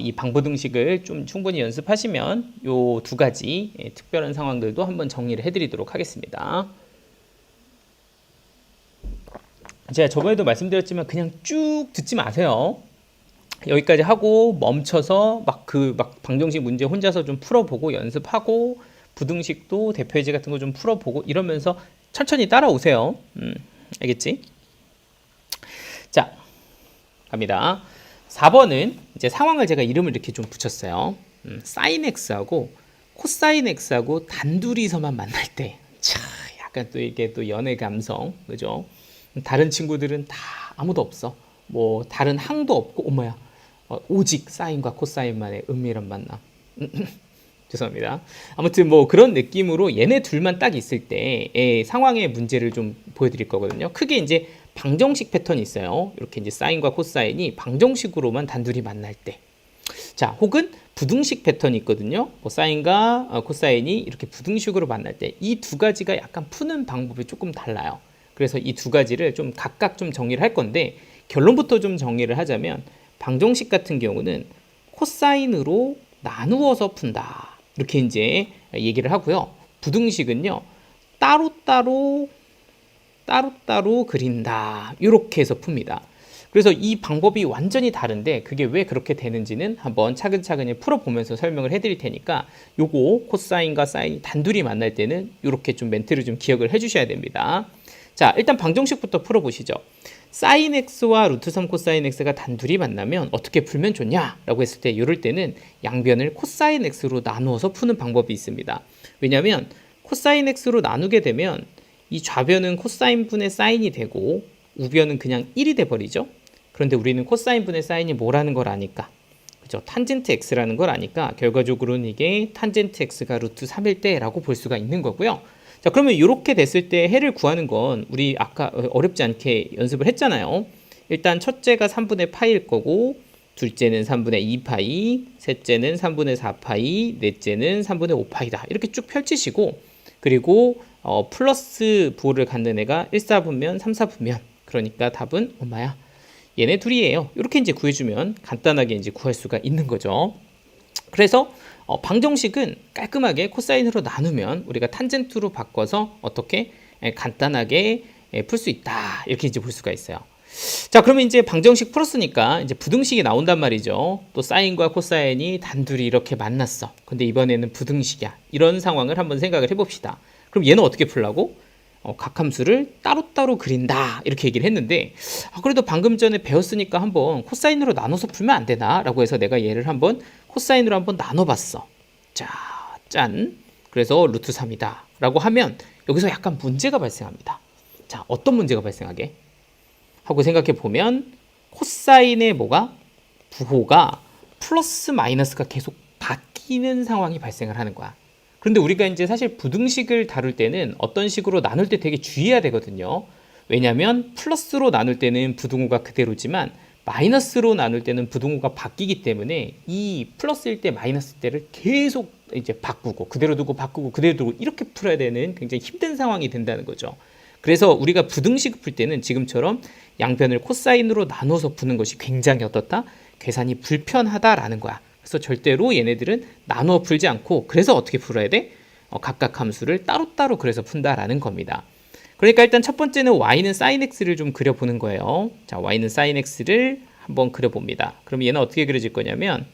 이 방부등식을 좀 충분히 연습하시면 요 두 가지 특별한 상황들도 한번 정리를 해드리도록 하겠습니다. 제가 저번에도 말씀드렸지만 그냥 쭉 듣지 마세요. 여기까지 하고 멈춰서 막 방정식 문제 혼자서 좀 풀어보고 연습하고 부등식도 대표예제 같은 거 좀 풀어보고 이러면서 천천히 따라오세요. 알겠지? 자, 갑니다. 4번은 이제 상황을 제가 이름을 이렇게 좀 붙였어요. 사인 x하고 코사인 x하고 단둘이서만 만날 때, 차, 약간 또 이게 또 연애 감성, 그죠? 다른 친구들은 다 아무도 없어. 뭐 다른 항도 없고, 어머야, 오직 사인과 코사인만의 은밀한 만남. 죄송합니다. 아무튼 뭐 그런 느낌으로 얘네 둘만 딱 있을 때의 상황의 문제를 좀 보여드릴 거거든요. 크게 이제 방정식 패턴이 있어요. 이렇게 이제 사인과 코사인이 방정식으로만 단둘이 만날 때. 자, 혹은 부등식 패턴이 있거든요. 뭐 사인과 코사인이 이렇게 부등식으로 만날 때 이 두 가지가 약간 푸는 방법이 조금 달라요. 그래서 이 두 가지를 좀 각각 좀 정리를 할 건데 결론부터 좀 정리를 하자면 방정식 같은 경우는 코사인으로 나누어서 푼다. 이렇게 이제 얘기를 하고요. 부등식은요. 따로따로 그린다. 이렇게 해서 풉니다. 그래서 이 방법이 완전히 다른데 그게 왜 그렇게 되는지는 한번 차근차근히 풀어보면서 설명을 해드릴 테니까 요거 코사인과 사인이 단둘이 만날 때는 이렇게 좀 멘트를 좀 기억을 해주셔야 됩니다. 자, 일단 방정식부터 풀어보시죠. 사인 x와 루트 3 코사인 x가 단둘이 만나면 어떻게 풀면 좋냐라고 했을 때 이럴 때는 양변을 코사인 x로 나누어서 푸는 방법이 있습니다. 왜냐하면 코사인 x로 나누게 되면 이 좌변은 코사인 분의 사인이 되고 우변은 그냥 1이 돼버리죠. 그런데 우리는 코사인 분의 사인이 뭐라는 걸 아니까, 그죠? 탄젠트 x라는 걸 아니까 결과적으로는 이게 탄젠트 x가 루트 3일 때라고 볼 수가 있는 거고요. 자, 그러면 이렇게 됐을 때 해를 구하는 건 우리 아까 어렵지 않게 연습을 했잖아요. 일단 첫째가 3분의 파일 거고 둘째는 3분의 2파이, 셋째는 3분의 4파이, 넷째는 3분의 5파이다. 이렇게 쭉 펼치시고 그리고 플러스 부호를 갖는 애가 1, 4분면, 3, 4분면. 그러니까 답은 엄마야. 얘네 둘이에요. 이렇게 이제 구해주면 간단하게 이제 구할 수가 있는 거죠. 그래서 방정식은 깔끔하게 코사인으로 나누면 우리가 탄젠트로 바꿔서 어떻게 간단하게 풀 수 있다. 이렇게 이제 볼 수가 있어요. 자, 그러면 이제 방정식 풀었으니까 이제 부등식이 나온단 말이죠. 또 사인과 코사인이 단둘이 이렇게 만났어. 근데 이번에는 부등식이야. 이런 상황을 한번 생각을 해봅시다. 그럼 얘는 어떻게 풀라고? 각 함수를 따로따로 그린다. 이렇게 얘기를 했는데 그래도 방금 전에 배웠으니까 한번 코사인으로 나눠서 풀면 안 되나? 라고 해서 내가 얘를 한번 코사인으로 한번 나눠봤어. 자, 짠. 그래서 루트 3이다. 라고 하면 여기서 약간 문제가 발생합니다. 자, 어떤 문제가 발생하게? 하고 생각해 보면 코사인의 뭐가? 부호가 플러스 마이너스가 계속 바뀌는 상황이 발생을 하는 거야. 그런데 우리가 이제 사실 부등식을 다룰 때는 어떤 식으로 나눌 때 되게 주의해야 되거든요. 왜냐하면 플러스로 나눌 때는 부등호가 그대로지만 마이너스로 나눌 때는 부등호가 바뀌기 때문에 이 플러스일 때 마이너스일 때를 계속 이제 바꾸고 그대로 두고 바꾸고 그대로 두고 이렇게 풀어야 되는 굉장히 힘든 상황이 된다는 거죠. 그래서 우리가 부등식 풀 때는 지금처럼 양변을 코사인으로 나눠서 푸는 것이 굉장히 어떻다? 계산이 불편하다라는 거야. 그래서 절대로 얘네들은 나눠 풀지 않고 그래서 어떻게 풀어야 돼? 각각 함수를 따로따로 그래서 푼다라는 겁니다. 그러니까 일단 첫 번째는 y는 sin x를 좀 그려보는 거예요. 자, y는 sin x를 한번 그려봅니다. 그럼 얘는 어떻게 그려질 거냐면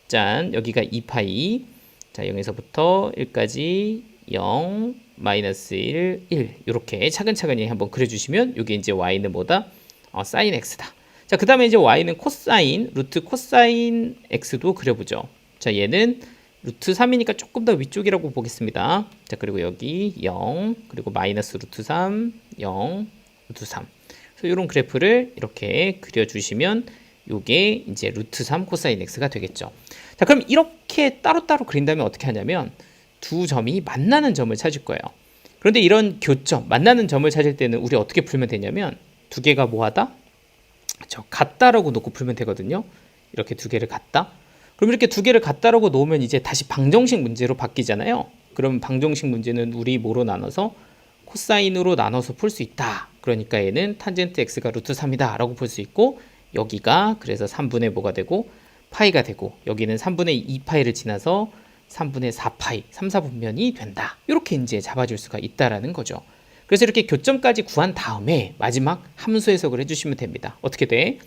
짠, 여기가 2파이, 자 0에서부터 1까지 0, 마이너스 1, 1 이렇게 차근차근히 한번 그려주시면 이게 이제 y는 뭐다? sin x다. 자, 그 다음에 이제 y는 코사인, 루트 코사인 x도 그려보죠. 자, 얘는 루트 3이니까 조금 더 위쪽이라고 보겠습니다. 자, 그리고 여기 0, 그리고 마이너스 루트 3, 0, 루트 3. 그래서 이런 그래프를 이렇게 그려주시면 요게 이제 루트 3 코사인 x가 되겠죠. 자, 그럼 이렇게 따로따로 그린다면 어떻게 하냐면 두 점이 만나는 점을 찾을 거예요. 그런데 이런 교점, 만나는 점을 찾을 때는 우리 어떻게 풀면 되냐면 두 개가 뭐하다? 같다라고 놓고 풀면 되거든요. 이렇게 두 개를 같다. 그럼 이렇게 두 개를 같다라고 놓으면 이제 다시 방정식 문제로 바뀌잖아요. 그럼 방정식 문제는 우리 뭐로 나눠서 코사인으로 나눠서 풀 수 있다. 그러니까 얘는 탄젠트 x가 루트 3이다 라고 풀 수 있고, 여기가 그래서 3분의 뭐가 되고 파이가 되고, 여기는 3분의 2파이를 지나서 3분의 4파이 3, 4분면이 된다. 이렇게 이제 잡아줄 수가 있다라는 거죠. 그래서 이렇게 교점까지 구한 다음에 마지막 함수 해석을 해주시면 됩니다. 어떻게 돼?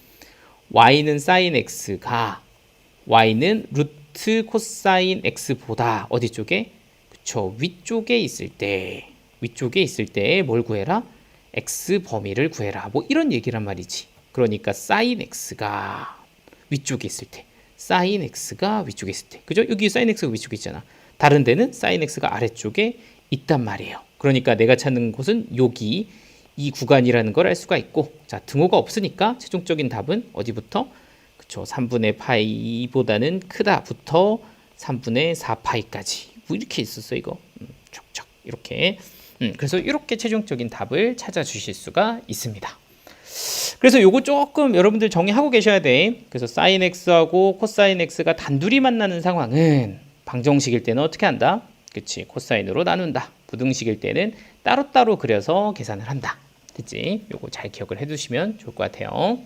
y는 sin x가 y는 루트 코사인 x보다 어디 쪽에? 그쵸, 위쪽에 있을 때 뭘 구해라? x 범위를 구해라. 뭐 이런 얘기란 말이지. 그러니까 sin x가 위쪽에 있을 때, sin x가 위쪽에 있을 때, 그죠? 여기 sin x가 위쪽에 있잖아. 다른 데는 sin x가 아래쪽에 있단 말이에요. 그러니까 내가 찾는 곳은 여기 이 구간이라는 걸 알 수가 있고, 자, 등호가 없으니까 최종적인 답은 어디부터? 그쵸, 3분의 파이보다는 크다부터 3분의 4파이까지 뭐 이렇게 있었어 이거. 촉촉 이렇게. 그래서 이렇게 최종적인 답을 찾아 주실 수가 있습니다. 그래서 요거 조금 여러분들 정리하고 계셔야 돼. 그래서 sin x하고 코사인 x가 단둘이 만나는 상황은 방정식일 때는 어떻게 한다? 그치, 코사인으로 나눈다. 부등식일 때는 따로따로 그려서 계산을 한다. 됐지? 요거 잘 기억을 해두시면 좋을 것 같아요.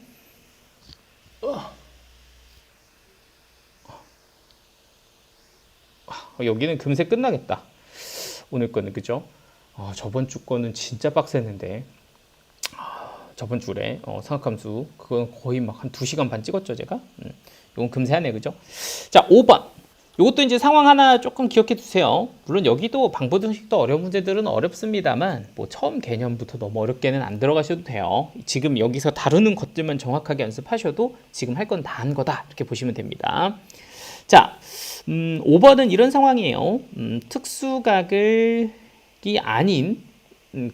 여기는 금세 끝나겠다. 오늘 거는, 그죠? 저번 주 거는 진짜 빡셌는데, 저번 주에 삼각함수 그건 거의 막 한 2시간 반 찍었죠 제가. 이건 금세 하네, 그죠? 자, 5번. 이것도 이제 상황 하나 조금 기억해 두세요. 물론 여기도 방부등식도 어려운 문제들은 어렵습니다만 뭐 처음 개념부터 너무 어렵게는 안 들어가셔도 돼요. 지금 여기서 다루는 것들만 정확하게 연습하셔도 지금 할 건 다 한 거다 이렇게 보시면 됩니다. 자, 5번은 이런 상황이에요. 특수각이 아닌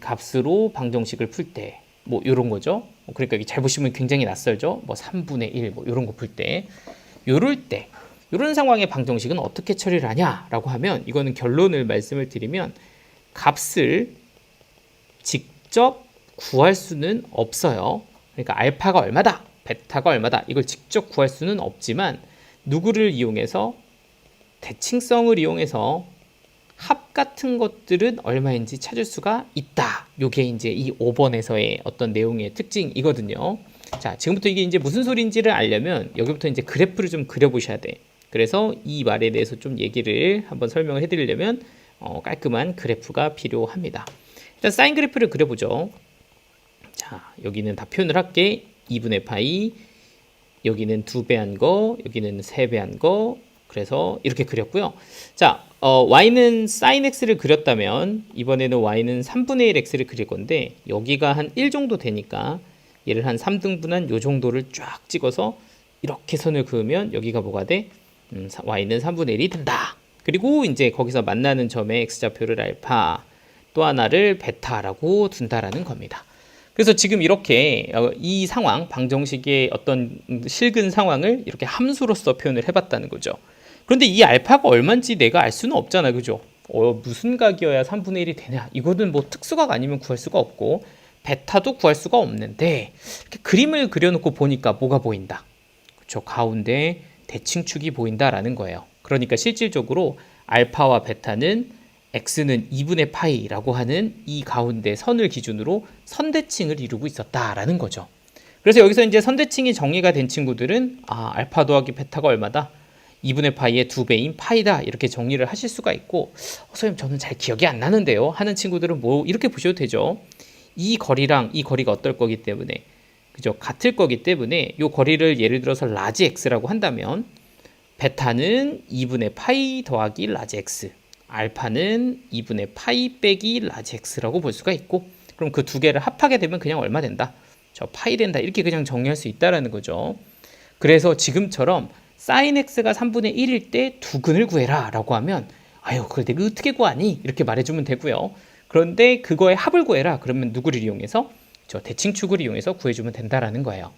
값으로 방정식을 풀 때 뭐 이런 거죠. 그러니까 여기 잘 보시면 굉장히 낯설죠. 뭐 3분의 1 뭐 이런 거 풀 때, 요럴 때 이런 상황의 방정식은 어떻게 처리를 하냐라고 하면, 이거는 결론을 말씀을 드리면 값을 직접 구할 수는 없어요. 그러니까 알파가 얼마다, 베타가 얼마다 이걸 직접 구할 수는 없지만 누구를 이용해서, 대칭성을 이용해서 합 같은 것들은 얼마인지 찾을 수가 있다. 요게 이제 이 5번에서의 어떤 내용의 특징이거든요. 자, 지금부터 이게 이제 무슨 소리인지를 알려면 여기부터 이제 그래프를 좀 그려보셔야 돼. 그래서 이 말에 대해서 좀 얘기를 한번 설명을 해드리려면 깔끔한 그래프가 필요합니다. 일단 사인 그래프를 그려보죠. 자, 여기는 다 표현을 할게. 2분의 파이, 여기는 2배 한 거, 여기는 3배 한 거. 그래서 이렇게 그렸고요. 자, y는 sin x를 그렸다면 이번에는 y는 3분의 1 x를 그릴 건데, 여기가 한 1 정도 되니까 얘를 한 3등분한 요 정도를 쫙 찍어서 이렇게 선을 그으면 여기가 뭐가 돼? y는 3분의 1이 된다. 그리고 이제 거기서 만나는 점의 x좌표를 알파, 또 하나를 베타라고 둔다라는 겁니다. 그래서 지금 이렇게 이 상황, 방정식의 어떤 실근 상황을 이렇게 함수로서 표현을 해봤다는 거죠. 그런데 이 알파가 얼마인지 내가 알 수는 없잖아, 그죠? 무슨 각이어야 3분의 1이 되냐? 이거는 뭐 특수각 아니면 구할 수가 없고, 베타도 구할 수가 없는데, 이렇게 그림을 그려놓고 보니까 뭐가 보인다? 그렇죠? 가운데 대칭축이 보인다라는 거예요. 그러니까 실질적으로 알파와 베타는 x는 2분의 파이라고 하는 이 가운데 선을 기준으로 선대칭을 이루고 있었다라는 거죠. 그래서 여기서 이제 선대칭이 정의가 된 친구들은 알파 더하기 베타가 얼마다? 2분의 파이의 2배인 파이다 이렇게 정리를 하실 수가 있고 선생님 저는 잘 기억이 안 나는데요 하는 친구들은 뭐 이렇게 보셔도 되죠. 이 거리랑 이 거리가 어떨 거기 때문에 그죠? 같을 거기 때문에 이 거리를 예를 들어서 라지 x라고 한다면 베타는 2분의 파이 더하기 라지 x, 알파는 2분의 파이 빼기 라지 x라고 볼 수가 있고 그럼 그 두 개를 합하게 되면 그냥 얼마 된다? 저 파이 된다 이렇게 그냥 정리할 수 있다라는 거죠. 그래서 지금처럼 sin x가 3분의 1일 때 두 근을 구해라 라고 하면 아유 그걸 내가 어떻게 구하니? 이렇게 말해주면 되고요. 그런데 그거의 합을 구해라 그러면 누구를 이용해서? 저 대칭축을 이용해서 구해주면 된다라는 거예요.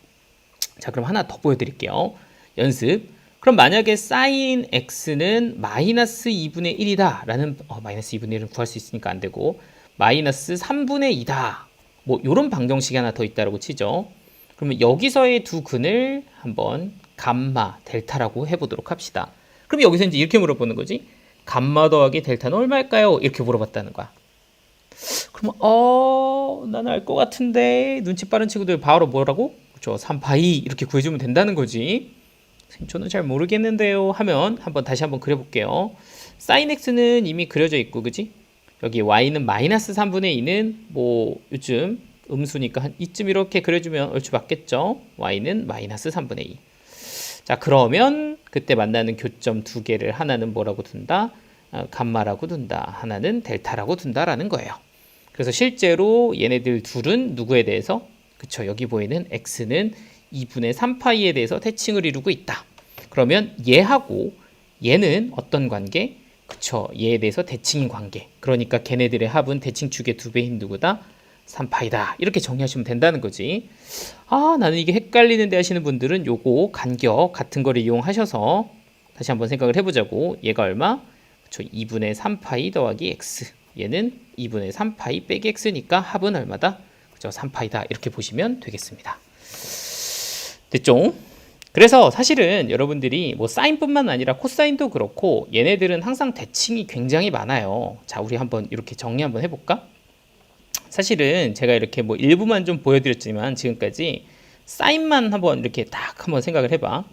자 그럼 하나 더 보여드릴게요. 연습. 그럼 만약에 sin x는 마이너스 2분의 1이다 라는 마이너스 2분의 1은 구할 수 있으니까 안 되고 마이너스 3분의 2다 뭐 요런 방정식이 하나 더 있다라고 치죠. 그러면 여기서의 두 근을 한번 감마 델타라고 해보도록 합시다. 그럼 여기서 이제 이렇게 물어보는 거지. 감마 더하기 델타는 얼마일까요? 이렇게 물어봤다는 거야. 그러면 나는 알 것 같은데 눈치 빠른 친구들 바로 뭐라고? 그렇죠. 3파이 이렇게 구해주면 된다는 거지. 저는 잘 모르겠는데요 하면 다시 한번 그려볼게요. sin x는 이미 그려져 있고 그지? 여기 y는 마이너스 3분의 2는 뭐 요즘 음수니까 한 이쯤 이렇게 그려주면 얼추 맞겠죠? y는 마이너스 3분의 2. 자 그러면 그때 만나는 교점 두 개를 하나는 뭐라고 둔다? 감마라고 둔다. 하나는 델타라고 둔다라는 거예요. 그래서 실제로 얘네들 둘은 누구에 대해서? 그쵸 여기 보이는 x는 2분의 3파이에 대해서 대칭을 이루고 있다. 그러면 얘하고 얘는 어떤 관계? 그쵸 얘에 대해서 대칭인 관계. 그러니까 걔네들의 합은 대칭축의 2배인 누구다? 3파이다. 이렇게 정리하시면 된다는 거지. 나는 이게 헷갈리는데 하시는 분들은 요거 간격 같은 거를 이용하셔서 다시 한번 생각을 해보자고. 얘가 얼마? 그쵸 2분의 3파이 더하기 x. 얘는 2분의 3파이 빼기 x니까 합은 얼마다? 그쵸 3파이다. 이렇게 보시면 되겠습니다. 됐죠? 그래서 사실은 여러분들이 뭐 사인뿐만 아니라 코사인도 그렇고 얘네들은 항상 대칭이 굉장히 많아요. 자, 우리 한번 이렇게 정리 한번 해볼까? 사실은 제가 이렇게 뭐 일부만 좀 보여드렸지만 지금까지 사인만 한번 이렇게 딱 한번 생각을 해봐.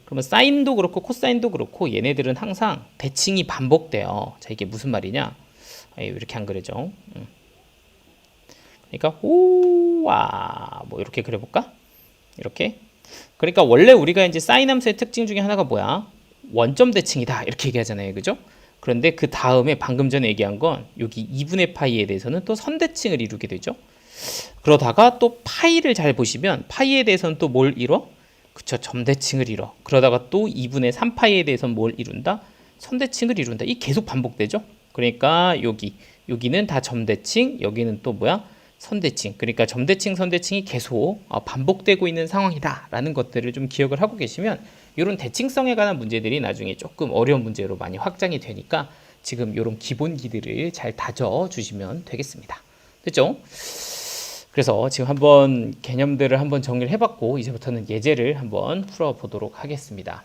그러면 사인도 그렇고 코사인도 그렇고 얘네들은 항상 대칭이 반복돼요. 자, 이게 무슨 말이냐? 이렇게 안 그려져. 그러니까 호와 뭐 이렇게 그려볼까? 이렇게. 그러니까 원래 우리가 이제 사인 함수의 특징 중에 하나가 뭐야? 원점 대칭이다 이렇게 얘기하잖아요, 그죠? 그런데 그 다음에 방금 전에 얘기한 건 여기 2분의 파이에 대해서는 또 선대칭을 이루게 되죠. 그러다가 또 파이를 잘 보시면 파이에 대해서는 또 뭘 이뤄? 그쵸, 점대칭을 이뤄. 그러다가 또 2분의 3파이에 대해서는 뭘 이룬다? 선대칭을 이룬다. 이 계속 반복되죠. 그러니까 여기는 다 점대칭, 여기는 또 뭐야? 선대칭. 그러니까 점대칭, 선대칭이 계속 반복되고 있는 상황이다라는 것들을 좀 기억을 하고 계시면 이런 대칭성에 관한 문제들이 나중에 조금 어려운 문제로 많이 확장이 되니까 지금 이런 기본기들을 잘 다져주시면 되겠습니다. 됐죠? 그래서 지금 한번 개념들을 한번 정리를 해봤고 이제부터는 예제를 한번 풀어보도록 하겠습니다.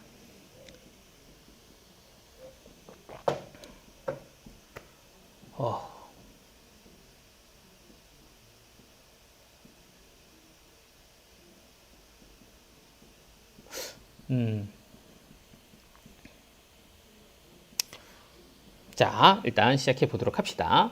자, 일단 시작해 보도록 합시다.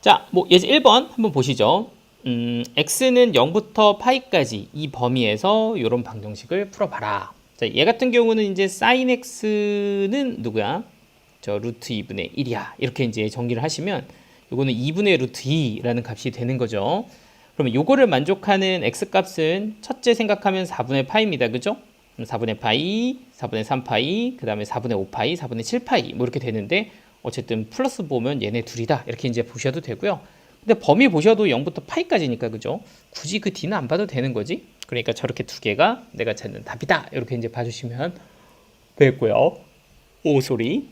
자, 뭐 예제 1번 한번 보시죠. x는 0부터 파이까지 이 범위에서 이런 방정식을 풀어봐라. 자, 얘 같은 경우는 이제 sin x는 누구야? 저 루트 2분의 1이야. 이렇게 이제 정리를 하시면 요거는 2분의 루트 2라는 값이 되는 거죠. 그러면 요거를 만족하는 x 값은 첫째 생각하면 4분의 파이입니다. 그죠? 4분의 파이, 4분의 3파이, 그 다음에 4분의 5파이, 4분의 7파이 뭐 이렇게 되는데 어쨌든 플러스 보면 얘네 둘이다 이렇게 이제 보셔도 되고요. 근데 범위 보셔도 0부터 파이까지니까 그죠? 굳이 그 D는 안 봐도 되는 거지. 그러니까 저렇게 두 개가 내가 찾는 답이다 이렇게 이제 봐주시면 되겠고요. 오 소리.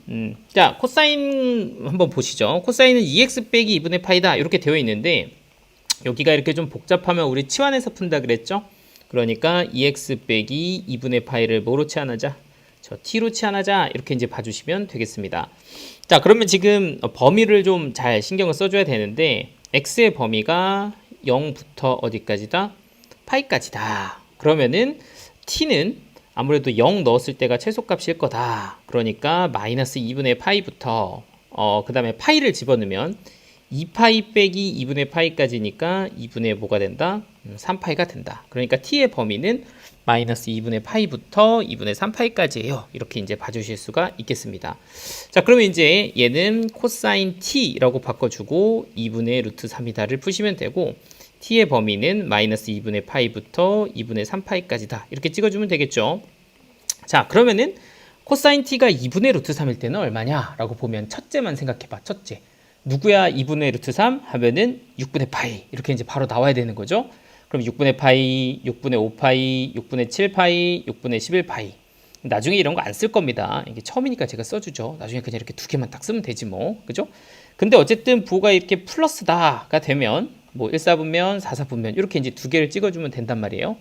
자 코사인 한번 보시죠. 코사인은 2x 빼기 2분의 파이다 이렇게 되어 있는데 여기가 이렇게 좀 복잡하면 우리 치환해서 푼다 그랬죠? 그러니까 2x 빼기 2분의 파이를 뭐로 치환하자? 저 t로 치환하자 이렇게 이제 봐주시면 되겠습니다. 자 그러면 지금 범위를 좀 잘 신경을 써줘야 되는데 x의 범위가 0부터 어디까지다? 파이까지다. 그러면은 t는 아무래도 0 넣었을 때가 최소값일 거다. 그러니까 마이너스 2분의 파이부터 그 다음에 파이를 집어넣으면 2파이 빼기 2분의 파이까지니까 2분의 뭐가 된다? 3파이가 된다. 그러니까 t의 범위는 마이너스 2분의 파이부터 2분의 3파이까지예요. 이렇게 이제 봐주실 수가 있겠습니다. 자, 그러면 이제 얘는 코사인 t라고 바꿔주고 2분의 루트 3이다를 푸시면 되고 t의 범위는 마이너스 2분의 파이부터 2분의 3파이까지다. 이렇게 찍어주면 되겠죠. 자, 그러면은 코사인 t가 2분의 루트 3일 때는 얼마냐? 라고 보면 첫째만 생각해봐. 첫째. 누구야 2분의 루트 3 하면은 6분의 파이. 이렇게 이제 바로 나와야 되는 거죠. 그럼 6분의 파이, 6분의 5파이, 6분의 7파이, 6분의 11파이. 나중에 이런 거 안 쓸 겁니다. 이게 처음이니까 제가 써주죠. 나중에 그냥 이렇게 두 개만 딱 쓰면 되지 뭐. 그죠? 근데 어쨌든 부호가 이렇게 플러스다가 되면 뭐 1사분면, 4사분면 이렇게 이제 두 개를 찍어주면 된단 말이에요.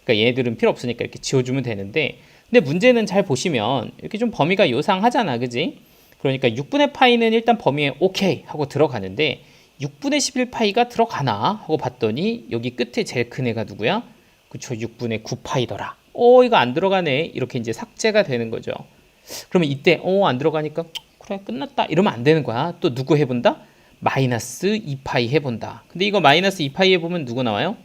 그러니까 얘네들은 필요 없으니까 이렇게 지워주면 되는데 근데 문제는 잘 보시면 이렇게 좀 범위가 요상하잖아. 그지? 그러니까 6분의 파이는 일단 범위에 오케이 하고 들어가는데 6분의 11파이가 들어가나 하고 봤더니 여기 끝에 제일 큰 애가 누구야? 그쵸, 6분의 9파이더라. 이거 안 들어가네. 이렇게 이제 삭제가 되는 거죠. 그러면 이때 안 들어가니까 그래 끝났다 이러면 안 되는 거야. 또 누구 해본다? 마이너스 2파이 해본다. 근데 이거 마이너스 2파이 해보면 누구 나와요?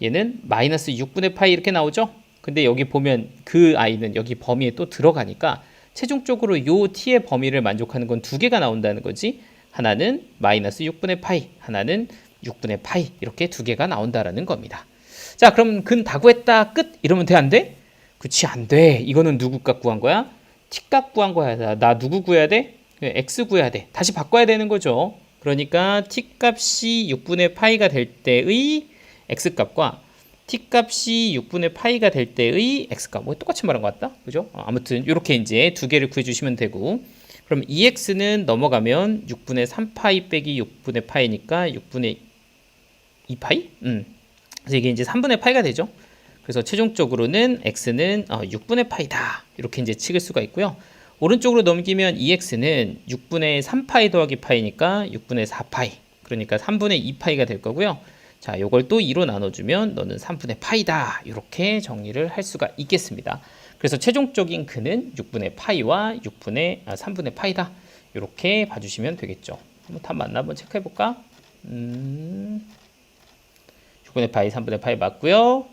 얘는 마이너스 6분의 파이 이렇게 나오죠? 근데 여기 보면 그 아이는 여기 범위에 또 들어가니까 최종적으로 요 t의 범위를 만족하는 건 두 개가 나온다는 거지. 하나는 마이너스 6분의 파이, 하나는 6분의 파이 이렇게 두 개가 나온다라는 겁니다. 자, 그럼 근 다 구했다 끝 이러면 돼 안 돼? 그치 안 돼. 이거는 누구 값 구한 거야? t 값 구한 거야. 나 누구 구해야 돼? x 구해야 돼. 다시 바꿔야 되는 거죠. 그러니까 t 값이 6분의 파이가 될 때의 x 값과 t 값이 6분의 파이가 될 때의 x 값. 뭐 똑같이 말한 것 같다. 그죠? 아무튼 이렇게 이제 두 개를 구해 주시면 되고 그럼 2x는 넘어가면 6분의 3파이 빼기 6분의 파이니까 6분의 2파이? 그래서 이게 이제 3분의 파이가 되죠. 그래서 최종적으로는 x는 6분의 파이다. 이렇게 이제 찍을 수가 있고요. 오른쪽으로 넘기면 2x는 6분의 3파이 더하기 파이니까 6분의 4파이. 그러니까 3분의 2파이가 될 거고요. 자, 요걸 또 2로 나눠주면 너는 3분의 파이다. 이렇게 정리를 할 수가 있겠습니다. 그래서 최종적인 근은 6분의 파이와 3분의 파이다. 이렇게 봐주시면 되겠죠. 한번 답 맞나 한번 체크해 볼까? 6분의 파이, 3분의 파이 맞고요.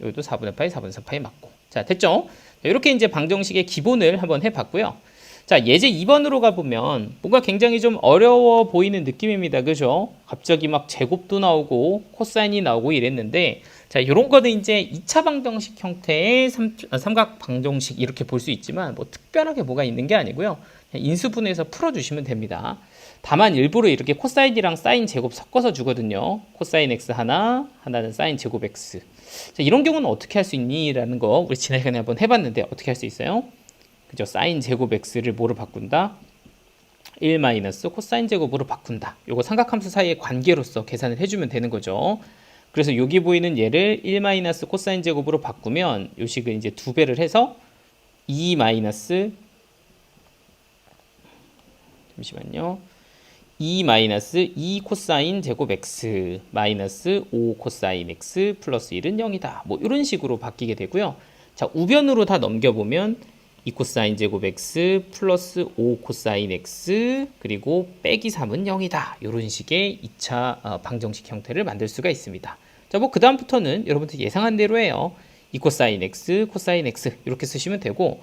여기도 4분의 파이, 4분의 4파이 맞고. 자, 됐죠? 이렇게 이제 방정식의 기본을 한번 해봤고요. 자, 예제 2번으로 가보면 뭔가 굉장히 좀 어려워 보이는 느낌입니다. 그죠? 갑자기 막 제곱도 나오고 코사인이 나오고 이랬는데 자, 이런 거는 이제 2차 방정식 형태의 삼각 방정식 이렇게 볼 수 있지만 뭐 특별하게 뭐가 있는 게 아니고요. 그냥 인수분해해서 풀어주시면 됩니다. 다만 일부러 이렇게 코사인이랑 사인 제곱 섞어서 주거든요. 코사인 x 하나는 사인 제곱 x. 자, 이런 경우는 어떻게 할 수 있니? 라는 거 우리 지난 시간에 한번 해봤는데 어떻게 할 수 있어요? 그죠? 사인 제곱 x를 뭐로 바꾼다? 1 마이너스 코사인 제곱으로 바꾼다. 요거 삼각함수 사이의 관계로서 계산을 해주면 되는 거죠. 그래서 여기 보이는 얘를 1 마이너스 코사인 제곱으로 바꾸면 요 식을 이제 2배를 해서 2 마이너스 잠시만요. 2 마이너스 2 코사인 제곱 x 마이너스 5 코사인 x 플러스 1은 0이다. 뭐 이런 식으로 바뀌게 되고요. 자, 우변으로 다 넘겨보면 2 코사인 제곱 x 플러스 5 코사인 x 그리고 빼기 3은 0이다. 이런 식의 2차 방정식 형태를 만들 수가 있습니다. 자, 뭐 그 다음부터는 여러분들 예상한 대로예요. 2 코사인 x, 코사인 x 이렇게 쓰시면 되고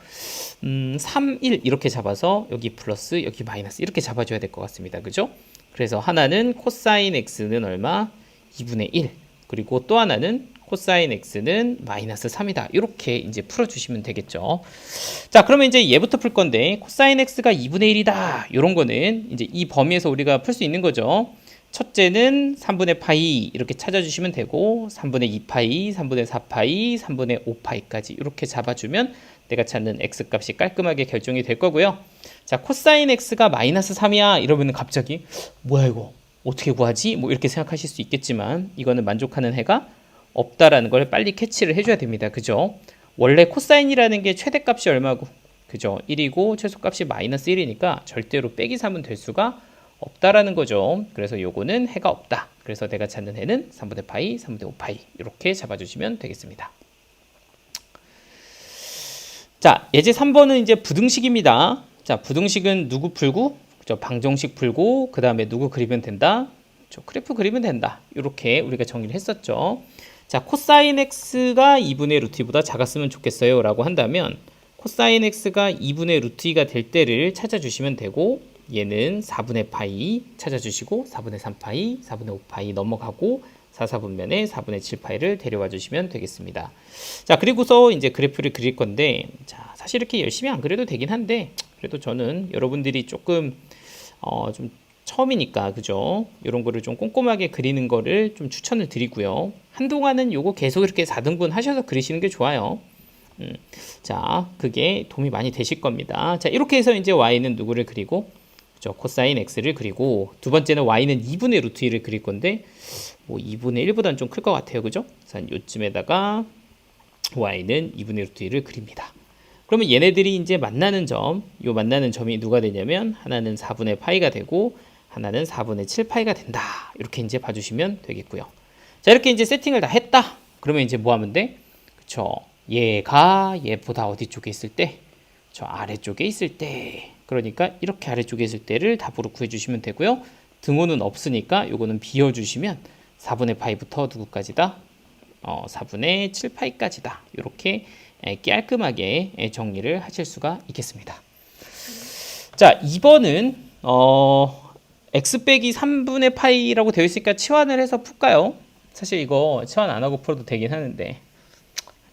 3, 1 이렇게 잡아서 여기 플러스 여기 마이너스 이렇게 잡아줘야 될 것 같습니다. 그죠? 그래서 하나는 코사인 x는 얼마? 2분의 1 그리고 또 하나는 코사인 x는 마이너스 3이다. 이렇게 이제 풀어주시면 되겠죠. 자, 그러면 이제 얘부터 풀 건데 코사인 x가 2분의 1이다. 이런 거는 이제 이 범위에서 우리가 풀 수 있는 거죠. 첫째는 3분의 파이 이렇게 찾아주시면 되고 3분의 2파이, 3분의 4파이, 3분의 5파이까지 이렇게 잡아주면 내가 찾는 x값이 깔끔하게 결정이 될 거고요. 자, 코사인 x가 마이너스 3이야 이러면 갑자기 뭐야 이거 어떻게 구하지? 뭐 이렇게 생각하실 수 있겠지만 이거는 만족하는 해가 없다라는 걸 빨리 캐치를 해줘야 됩니다. 그죠? 원래 코사인이라는 게 최대값이 얼마고? 그죠? 1이고 최소값이 마이너스 1이니까 절대로 빼기 3은 될 수가 없다라는 거죠. 그래서 요거는 해가 없다. 그래서 내가 찾는 해는 3분의 파이, 3분의 5파이 이렇게 잡아주시면 되겠습니다. 자, 예제 3번은 이제 부등식입니다. 자, 부등식은 누구 풀고, 그죠? 방정식 풀고, 그 다음에 누구 그리면 된다? 그죠? 그래프 그리면 된다. 이렇게 우리가 정리를 했었죠. 자, 코사인 x가 2분의 루트 2보다 작았으면 좋겠어요. 라고 한다면, 코사인 x가 2분의 루트 2가 될 때를 찾아주시면 되고, 얘는 4분의 파이 찾아주시고, 4분의 3파이, 4분의 5파이 넘어가고, 4분면에 4분의 7파이를 데려와 주시면 되겠습니다. 자, 그리고서 이제 그래프를 그릴 건데, 자, 사실 이렇게 열심히 안 그려도 되긴 한데, 그래도 저는 여러분들이 조금, 좀 처음이니까, 그죠? 이런 거를 좀 꼼꼼하게 그리는 거를 좀 추천을 드리고요. 한동안은 요거 계속 이렇게 4등분 하셔서 그리시는 게 좋아요. 자, 그게 도움이 많이 되실 겁니다. 자, 이렇게 해서 이제 y는 누구를 그리고, 그죠? 코사인 x를 그리고, 두 번째는 y는 2분의 루트 2를 그릴 건데, 뭐 2분의 1보다는 좀 클 것 같아요. 그죠? 그래서 요쯤에다가 y는 2분의 루트 2를 그립니다. 그러면 얘네들이 이제 만나는 점, 요 만나는 점이 누가 되냐면 하나는 4분의 파이가 되고 하나는 4분의 7파이가 된다. 이렇게 이제 봐주시면 되겠고요. 자, 이렇게 이제 세팅을 다 했다. 그러면 이제 뭐 하면 돼? 그쵸? 얘가 얘보다 어디 쪽에 있을 때? 저 아래쪽에 있을 때. 그러니까 이렇게 아래쪽에 있을 때를 답으로 구해주시면 되고요. 등호는 없으니까 요거는 비워주시면 4분의 파이부터 누구까지다? 4분의 7파이까지다. 이렇게 깔끔하게 정리를 하실 수가 있겠습니다. 자, 2번은 x 빼기 3분의 파이라고 되어 있으니까 치환을 해서 풀까요? 사실 이거 치환 안 하고 풀어도 되긴 하는데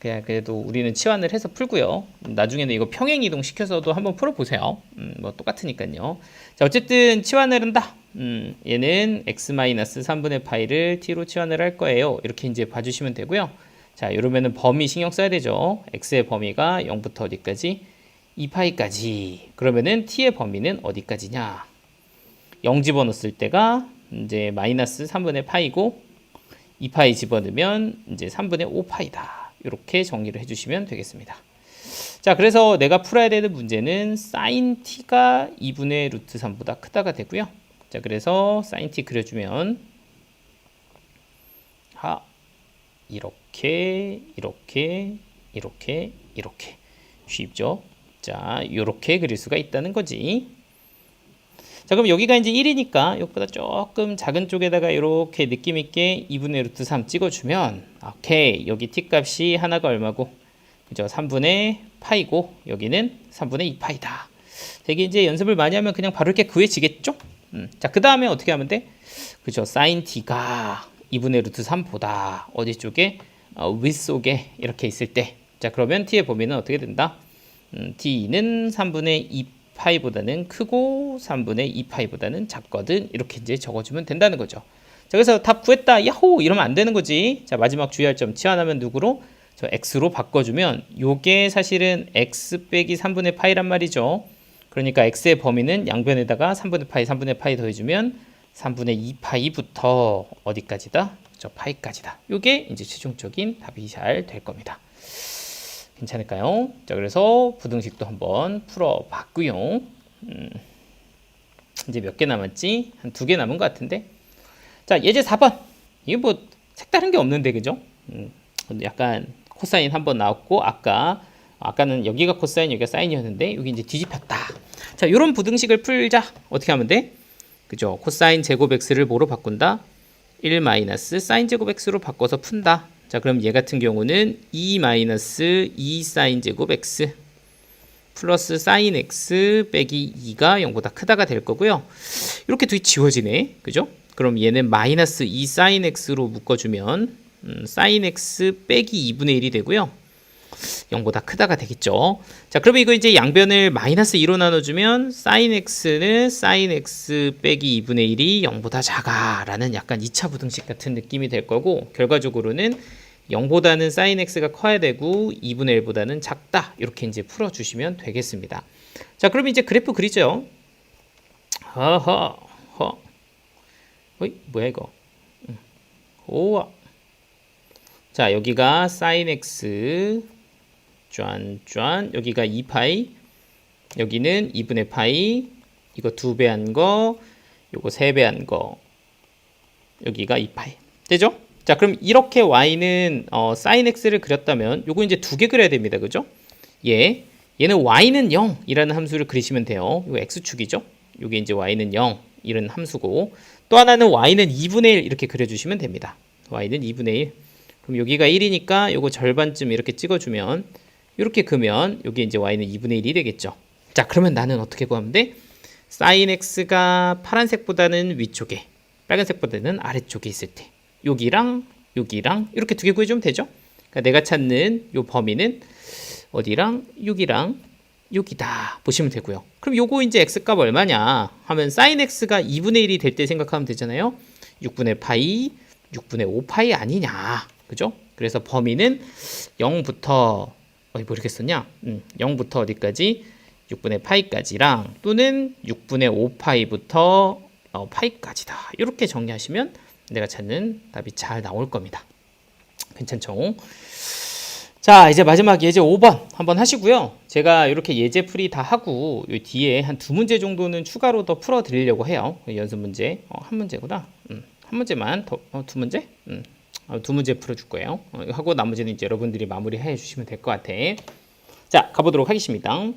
그냥 그래도 우리는 치환을 해서 풀고요. 나중에는 이거 평행 이동 시켜서도 한번 풀어보세요. 뭐 똑같으니까요. 자, 어쨌든 치환을 한다. 얘는 x-3분의 파이를 t로 치환을 할 거예요. 이렇게 이제 봐주시면 되고요. 자, 이러면은 범위 신경 써야 되죠. x의 범위가 0부터 어디까지? 2파이까지. 그러면은 t의 범위는 어디까지냐? 0 집어넣었을 때가 이제 마이너스 3분의 파이고 2파이 집어넣으면 이제 3분의 5파이다. 이렇게 정리를 해주시면 되겠습니다. 자, 그래서 내가 풀어야 되는 문제는 sin t가 2분의 루트 3보다 크다가 되고요. 자, 그래서 sin t 그려주면 이렇게 쉽죠? 자, 이렇게 그릴 수가 있다는 거지. 자, 그럼 여기가 이제 1이니까 이것보다 조금 작은 쪽에다가 이렇게 느낌 있게 2분의 루트 3 찍어주면 오케이, 여기 t 값이 하나가 얼마고, 그죠? 3분의 파이고 여기는 3분의 2파이다. 되게 이제 연습을 많이 하면 그냥 바로 이렇게 구해지겠죠? 자, 그 다음에 어떻게 하면 돼? 그죠? sin t가 2분의 루트 3보다 어디 쪽에? 윗속에 이렇게 있을 때. 자, 그러면 t의 범위는 어떻게 된다? t는 3분의 2파이보다는 크고 3분의 2파이보다는 작거든. 이렇게 이제 적어주면 된다는 거죠. 자, 그래서 답 구했다. 야호! 이러면 안 되는 거지. 자, 마지막 주의할 점 치환하면 누구로? 저 x로 바꿔주면 요게 사실은 x 빼기 3분의 파이란 말이죠. 그러니까 x의 범위는 양변에다가 3분의 파이 더해주면 3분의 2파이부터 어디까지다? 저 파이까지다. 요게 이제 최종적인 답이 잘 될 겁니다. 괜찮을까요? 자, 그래서 부등식도 한번 풀어봤고요. 이제 몇 개 남았지? 한 2개 남은 것 같은데. 자, 예제 4번. 이게 뭐 색다른 게 없는데, 그죠? 약간 코사인 한번 나왔고, 아까는 여기가 코사인, 여기가 사인이었는데, 여기 이제 뒤집혔다. 자, 요런 부등식을 풀자. 어떻게 하면 돼? 그죠? 코사인 제곱 x를 뭐로 바꾼다? 1 마이너스 사인 제곱 x로 바꿔서 푼다. 자, 그럼 얘 같은 경우는 2 마이너스 2 사인 제곱 x 플러스 사인 x 빼기 2가 0보다 크다가 될 거고요. 이렇게 둘이 지워지네. 그죠? 그럼 얘는 마이너스 2 사인 x로 묶어주면 사인 x 빼기 2분의 1이 되고요. 0보다 크다가 되겠죠. 자, 그러면 이거 이제 양변을 마이너스 2로 나눠주면 사인 x는 사인 x 빼기 2분의 1이 0보다 작아 라는 약간 2차 부등식 같은 느낌이 될 거고, 결과적으로는 0보다는 사인 x가 커야 되고 2분의 1보다는 작다. 이렇게 이제 풀어주시면 되겠습니다. 자, 그럼 이제 그래프 그리죠. 어이, 뭐야 이거. 오와. 자, 여기가 사인 x 짠, 여기가 2파이, 여기는 2분의 파이, 이거 2배 한 거, 요거 3배 한 거, 여기가 2파이. 되죠? 자, 그럼 이렇게 y는 sin x를 그렸다면 요거 이제 2개 그려야 됩니다. 그죠? 얘 얘는 y는 0이라는 함수를 그리시면 돼요. 이거 x축이죠. 이게 이제 y는 0 이런 함수고, 또 하나는 y는 2분의 1 이렇게 그려주시면 됩니다. y는 2분의 1. 그럼 여기가 1이니까 요거 절반쯤 이렇게 찍어주면, 이렇게 그으면 여기 이제 y는 2분의 1이 되겠죠. 자, 그러면 나는 어떻게 구하면 돼? sin x가 파란색보다는 위쪽에, 빨간색보다는 아래쪽에 있을 때 여기랑 여기랑 이렇게 두 개 구해주면 되죠. 그러니까 내가 찾는 요 범위는 어디랑 여기랑 여기다 보시면 되고요. 그럼 요거 이제 x값 얼마냐 하면 sin x가 2분의 1이 될 때 생각하면 되잖아요. 6분의 파이, 6분의 5 파이 아니냐, 그죠? 그래서 범위는 0부터 모르겠었냐? 0부터 어디까지? 6분의 파이까지랑 또는 6분의 5 파이부터 파이까지다. 이렇게 정리하시면 내가 찾는 답이 잘 나올 겁니다. 괜찮죠? 자, 이제 마지막 예제 5번 한번 하시고요. 제가 이렇게 예제 풀이 다 하고 요 뒤에 한 두 문제 정도는 추가로 더 풀어 드리려고 해요. 연습 문제. 한 문제구나. 한 문제만 더, 두 문제? 두 문제 풀어줄 거예요. 하고 나머지는 이제 여러분들이 마무리해 주시면 될 것 같아. 자, 가보도록 하겠습니다.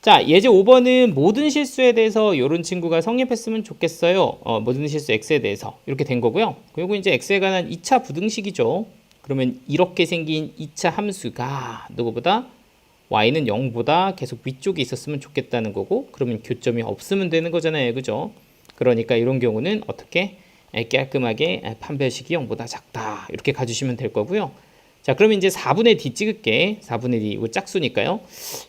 자, 예제 5번은 모든 실수에 대해서 이런 친구가 성립했으면 좋겠어요. 모든 실수 x에 대해서 이렇게 된 거고요. 그리고 이제 x에 관한 2차 부등식이죠. 그러면 이렇게 생긴 2차 함수가 누구보다 y는 0보다 계속 위쪽에 있었으면 좋겠다는 거고, 그러면 교점이 없으면 되는 거잖아요. 그죠? 그러니까 이런 경우는 어떻게 깔끔하게 판별식이 0보다 작다 이렇게 가주시면 될 거고요. 자, 그러면 이제 4분의 d 찍을게. 4분의 d 이거 짝수니까요.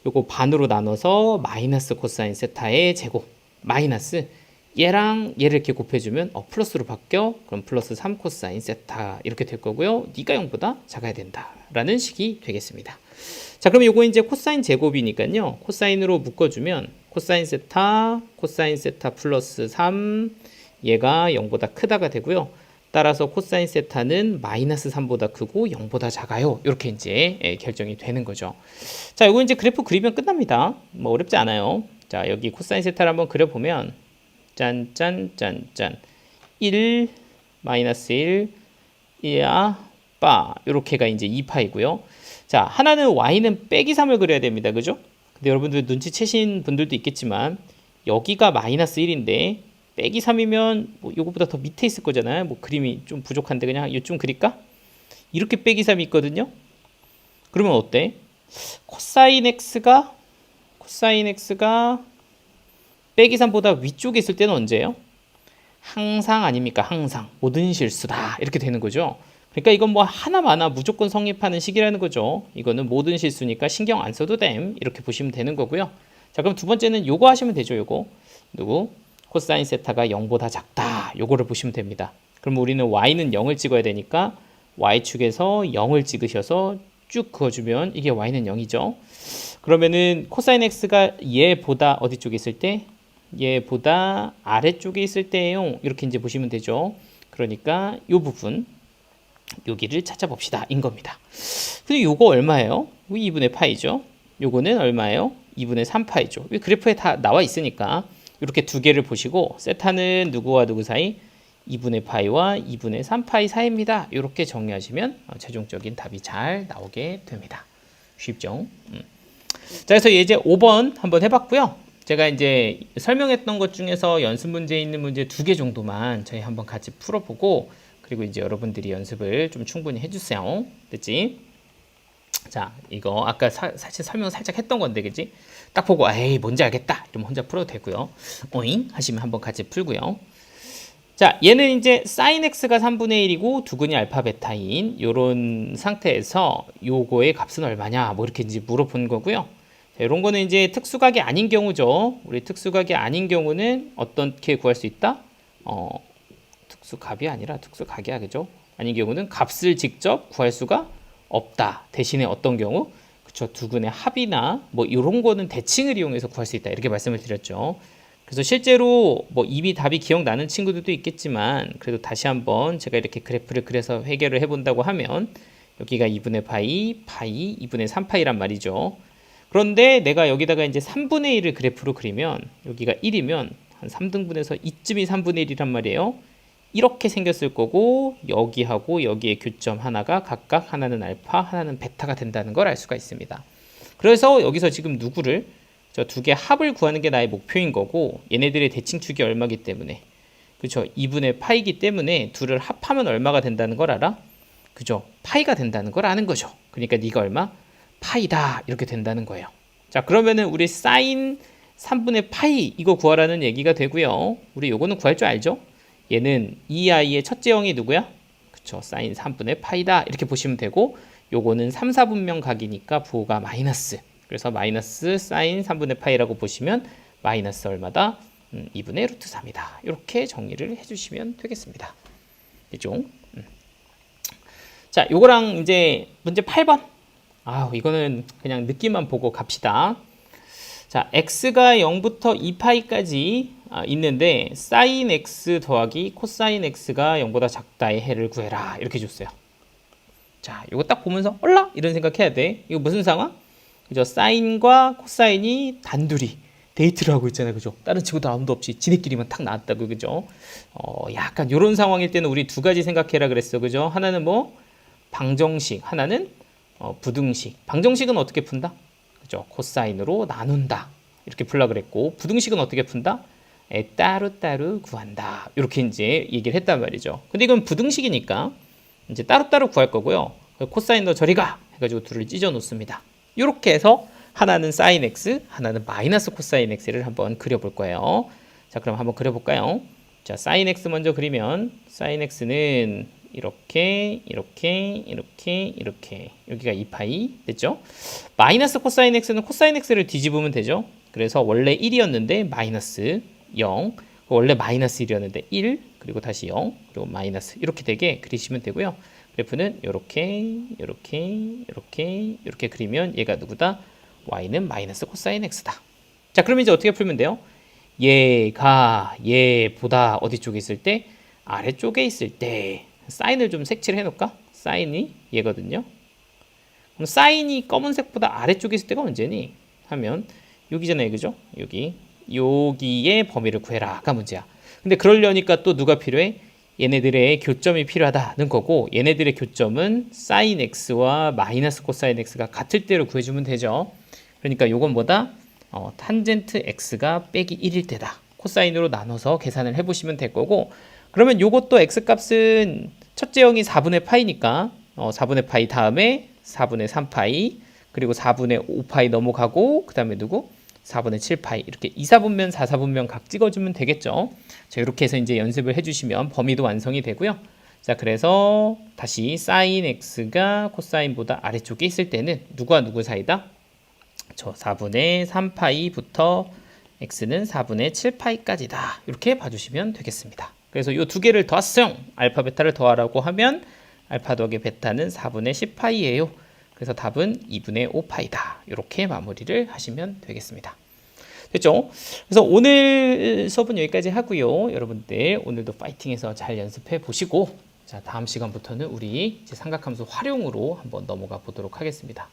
요거 반으로 나눠서 마이너스 코사인 세타의 제곱 마이너스 얘랑 얘를 이렇게 곱해주면 플러스로 바뀌어. 그럼 플러스 3 코사인 세타 이렇게 될 거고요. 니가 0보다 작아야 된다라는 식이 되겠습니다. 자, 그럼 요거 이제 코사인 제곱이니까요. 코사인으로 묶어주면 코사인 세타 플러스 3 얘가 0보다 크다가 되고요. 따라서 코사인 세타는 마이너스 3보다 크고 0보다 작아요. 이렇게 이제 결정이 되는 거죠. 자, 요거 이제 그래프 그리면 끝납니다. 뭐 어렵지 않아요. 자, 여기 코사인 세타를 한번 그려보면 짠짠짠짠 1 마이너스 1 이야 빠 요렇게가 이제 2파이고요. 자, 하나는 y는 빼기 3을 그려야 됩니다. 그죠? 근데 여러분들 눈치채신 분들도 있겠지만 여기가 마이너스 1인데 빼기 3이면 뭐 요거보다 더 밑에 있을 거잖아요. 뭐 그림이 좀 부족한데 그냥 요쯤 그릴까? 이렇게 빼기 3이 있거든요. 그러면 어때? 코사인 x가 빼기 3보다 위쪽에 있을 때는 언제예요? 항상 아닙니까? 항상. 모든 실수다. 이렇게 되는 거죠. 그러니까 이건 뭐 하나마나 무조건 성립하는 식이라는 거죠. 이거는 모든 실수니까 신경 안 써도 됨. 이렇게 보시면 되는 거고요. 자, 그럼 두 번째는 요거 하시면 되죠. 요거. 코사인 세타가 0보다 작다. 요거를 보시면 됩니다. 그럼 우리는 y는 0을 찍어야 되니까 y축에서 0을 찍으셔서 쭉 그어주면 이게 y는 0이죠. 그러면은 코사인 x가 얘보다 어디 쪽에 있을 때? 얘보다 아래쪽에 있을 때예요. 이렇게 이제 보시면 되죠. 그러니까 요 부분 여기를 찾아봅시다 인 겁니다. 근데 요거 얼마예요? 2분의 파이죠. 요거는 얼마예요? 2분의 3파이죠. 그래프에 다 나와 있으니까 이렇게 두 개를 보시고 세타는 누구와 누구 사이? 2분의 파이와 2분의 3파이 사이입니다. 이렇게 정리하시면 최종적인 답이 잘 나오게 됩니다. 쉽죠? 자, 그래서 예제 5번 한번 해봤고요. 제가 이제 설명했던 것 중에서 연습 문제에 있는 문제 2개 정도만 저희 한번 같이 풀어보고, 그리고 이제 여러분들이 연습을 좀 충분히 해주세요. 됐지? 자, 이거 아까 사실 설명 살짝 했던 건데, 그지? 딱 보고 에이 뭔지 알겠다 이러면 혼자 풀어도 되고요. 오잉 하시면 한번 같이 풀고요. 자, 얘는 이제 sin x가 3분의 1이고 두근이 알파 베타인 요런 상태에서 요거의 값은 얼마냐 뭐 이렇게 이제 물어본 거고요. 자, 이런 거는 이제 특수각이 아닌 경우죠. 우리 특수각이 아닌 경우는 어떻게 구할 수 있다? 특수값이 아니라 특수각이야, 그죠? 아닌 경우는 값을 직접 구할 수가 없다. 대신에 어떤 경우? 그쵸, 두근의 합이나 뭐 이런 거는 대칭을 이용해서 구할 수 있다. 이렇게 말씀을 드렸죠. 그래서 실제로 뭐 이미 답이 기억나는 친구들도 있겠지만, 그래도 다시 한번 제가 이렇게 그래프를 그려서 해결을 해본다고 하면 여기가 2분의 파이, 2분의 3파이란 말이죠. 그런데 내가 여기다가 이제 3분의 1을 그래프로 그리면 여기가 1이면 한 3등분해서 이쯤이 3분의 1이란 말이에요. 이렇게 생겼을 거고 여기하고 여기의 교점 하나가 각각 하나는 알파, 하나는 베타가 된다는 걸 알 수가 있습니다. 그래서 여기서 지금 누구를 저 두 개 합을 구하는 게 나의 목표인 거고 얘네들의 대칭축이 얼마기 때문에 그죠? 2분의 파이기 때문에 둘을 합하면 얼마가 된다는 걸 알아? 그죠? 파이가 된다는 걸 아는 거죠. 그러니까 네가 얼마? 파이다 이렇게 된다는 거예요. 자 그러면은 우리 사인 3분의 파이 이거 구하라는 얘기가 되고요. 우리 요거는 구할 줄 알죠? 얘는 이 아이의 첫째 형이 누구야? 그쵸? 사인 3분의 파이다 이렇게 보시면 되고 요거는 3, 4분면 각이니까 부호가 마이너스. 그래서 마이너스 사인 3분의 파이라고 보시면 마이너스 얼마다? 2분의 루트 3이다. 이렇게 정리를 해주시면 되겠습니다. 됐죠? 자, 요거랑 이제 문제 8번. 이거는 그냥 느낌만 보고 갑시다. 자, x가 0부터 2파이까지 있는데 사인 x 더하기 코사인 x가 0보다 작다의 해를 구해라. 이렇게 줬어요. 자, 요거 딱 보면서 얼라 이런 생각해야 돼. 이거 무슨 상황? 그죠? 사인과 코사인이 단둘이 데이트를 하고 있잖아요. 그죠? 다른 친구도 아무도 없이 지네끼리만 탁 나왔다고. 그죠? 약간 요런 상황일 때는 우리 두 가지 생각해라 그랬어. 그죠? 하나는 뭐 방정식, 하나는 부등식. 방정식은 어떻게 푼다? 그죠? 코사인으로 나눈다. 이렇게 풀라 그랬고 부등식은 어떻게 푼다? 따로따로 구한다. 이렇게 이제 얘기를 했단 말이죠. 근데 이건 부등식이니까 이제 따로따로 구할 거고요. 코사인 너 저리 가 해가지고 둘을 찢어 놓습니다. 이렇게 해서 하나는 사인 x, 하나는 마이너스 코사인 x를 한번 그려볼 거예요. 자, 그럼 한번 그려볼까요? 자, 사인 x 먼저 그리면 사인 x는 이렇게 여기가 2파이 됐죠? 마이너스 코사인 x는 코사인 x를 뒤집으면 되죠? 그래서 원래 1이었는데 마이너스 0, 원래 마이너스 1이었는데 1, 그리고 다시 0, 그리고 마이너스 이렇게 되게 그리시면 되고요. 그래프는 이렇게 그리면 얘가 누구다? y는 마이너스 코사인 x다. 자, 그럼 이제 어떻게 풀면 돼요? 얘가 얘보다 어디 쪽에 있을 때? 아래쪽에 있을 때 사인을 좀 색칠을 해놓을까? 사인이 얘거든요. 그럼 사인이 검은색보다 아래쪽에 있을 때가 언제니? 하면 여기잖아요. 그죠? 여기의 범위를 구해라가 문제야. 근데 그러려니까 또 누가 필요해? 얘네들의 교점이 필요하다는 거고 얘네들의 교점은 사인 x와 마이너스 코사인 x가 같을 때로 구해주면 되죠. 그러니까 요건 뭐다? 탄젠트 x가 빼기 1일 때다. 코사인으로 나눠서 계산을 해보시면 될 거고 그러면 요것도 x값은 첫째 형이 4분의 파이니까 4분의 파이 다음에 4분의 3파이 그리고 4분의 5파이 넘어가고 그 다음에 누구? 4분의 7파이 이렇게 2, 4분면 4, 4분면 각 찍어주면 되겠죠. 자, 이렇게 해서 이제 연습을 해주시면 범위도 완성이 되고요. 자, 그래서 다시 사인 x가 코사인보다 아래쪽에 있을 때는 누구와 누구 사이다? 저 4분의 3파이부터 x는 4분의 7파이까지다. 이렇게 봐주시면 되겠습니다. 그래서 이 두 개를 더했어요. 알파 베타를 더하라고 하면 알파 더하기 베타는 4분의 10파이예요. 그래서 답은 2분의 5파이다. 이렇게 마무리를 하시면 되겠습니다. 됐죠? 그래서 오늘 수업은 여기까지 하고요. 여러분들 오늘도 파이팅해서 잘 연습해 보시고 자, 다음 시간부터는 우리 이제 삼각함수 활용으로 한번 넘어가 보도록 하겠습니다.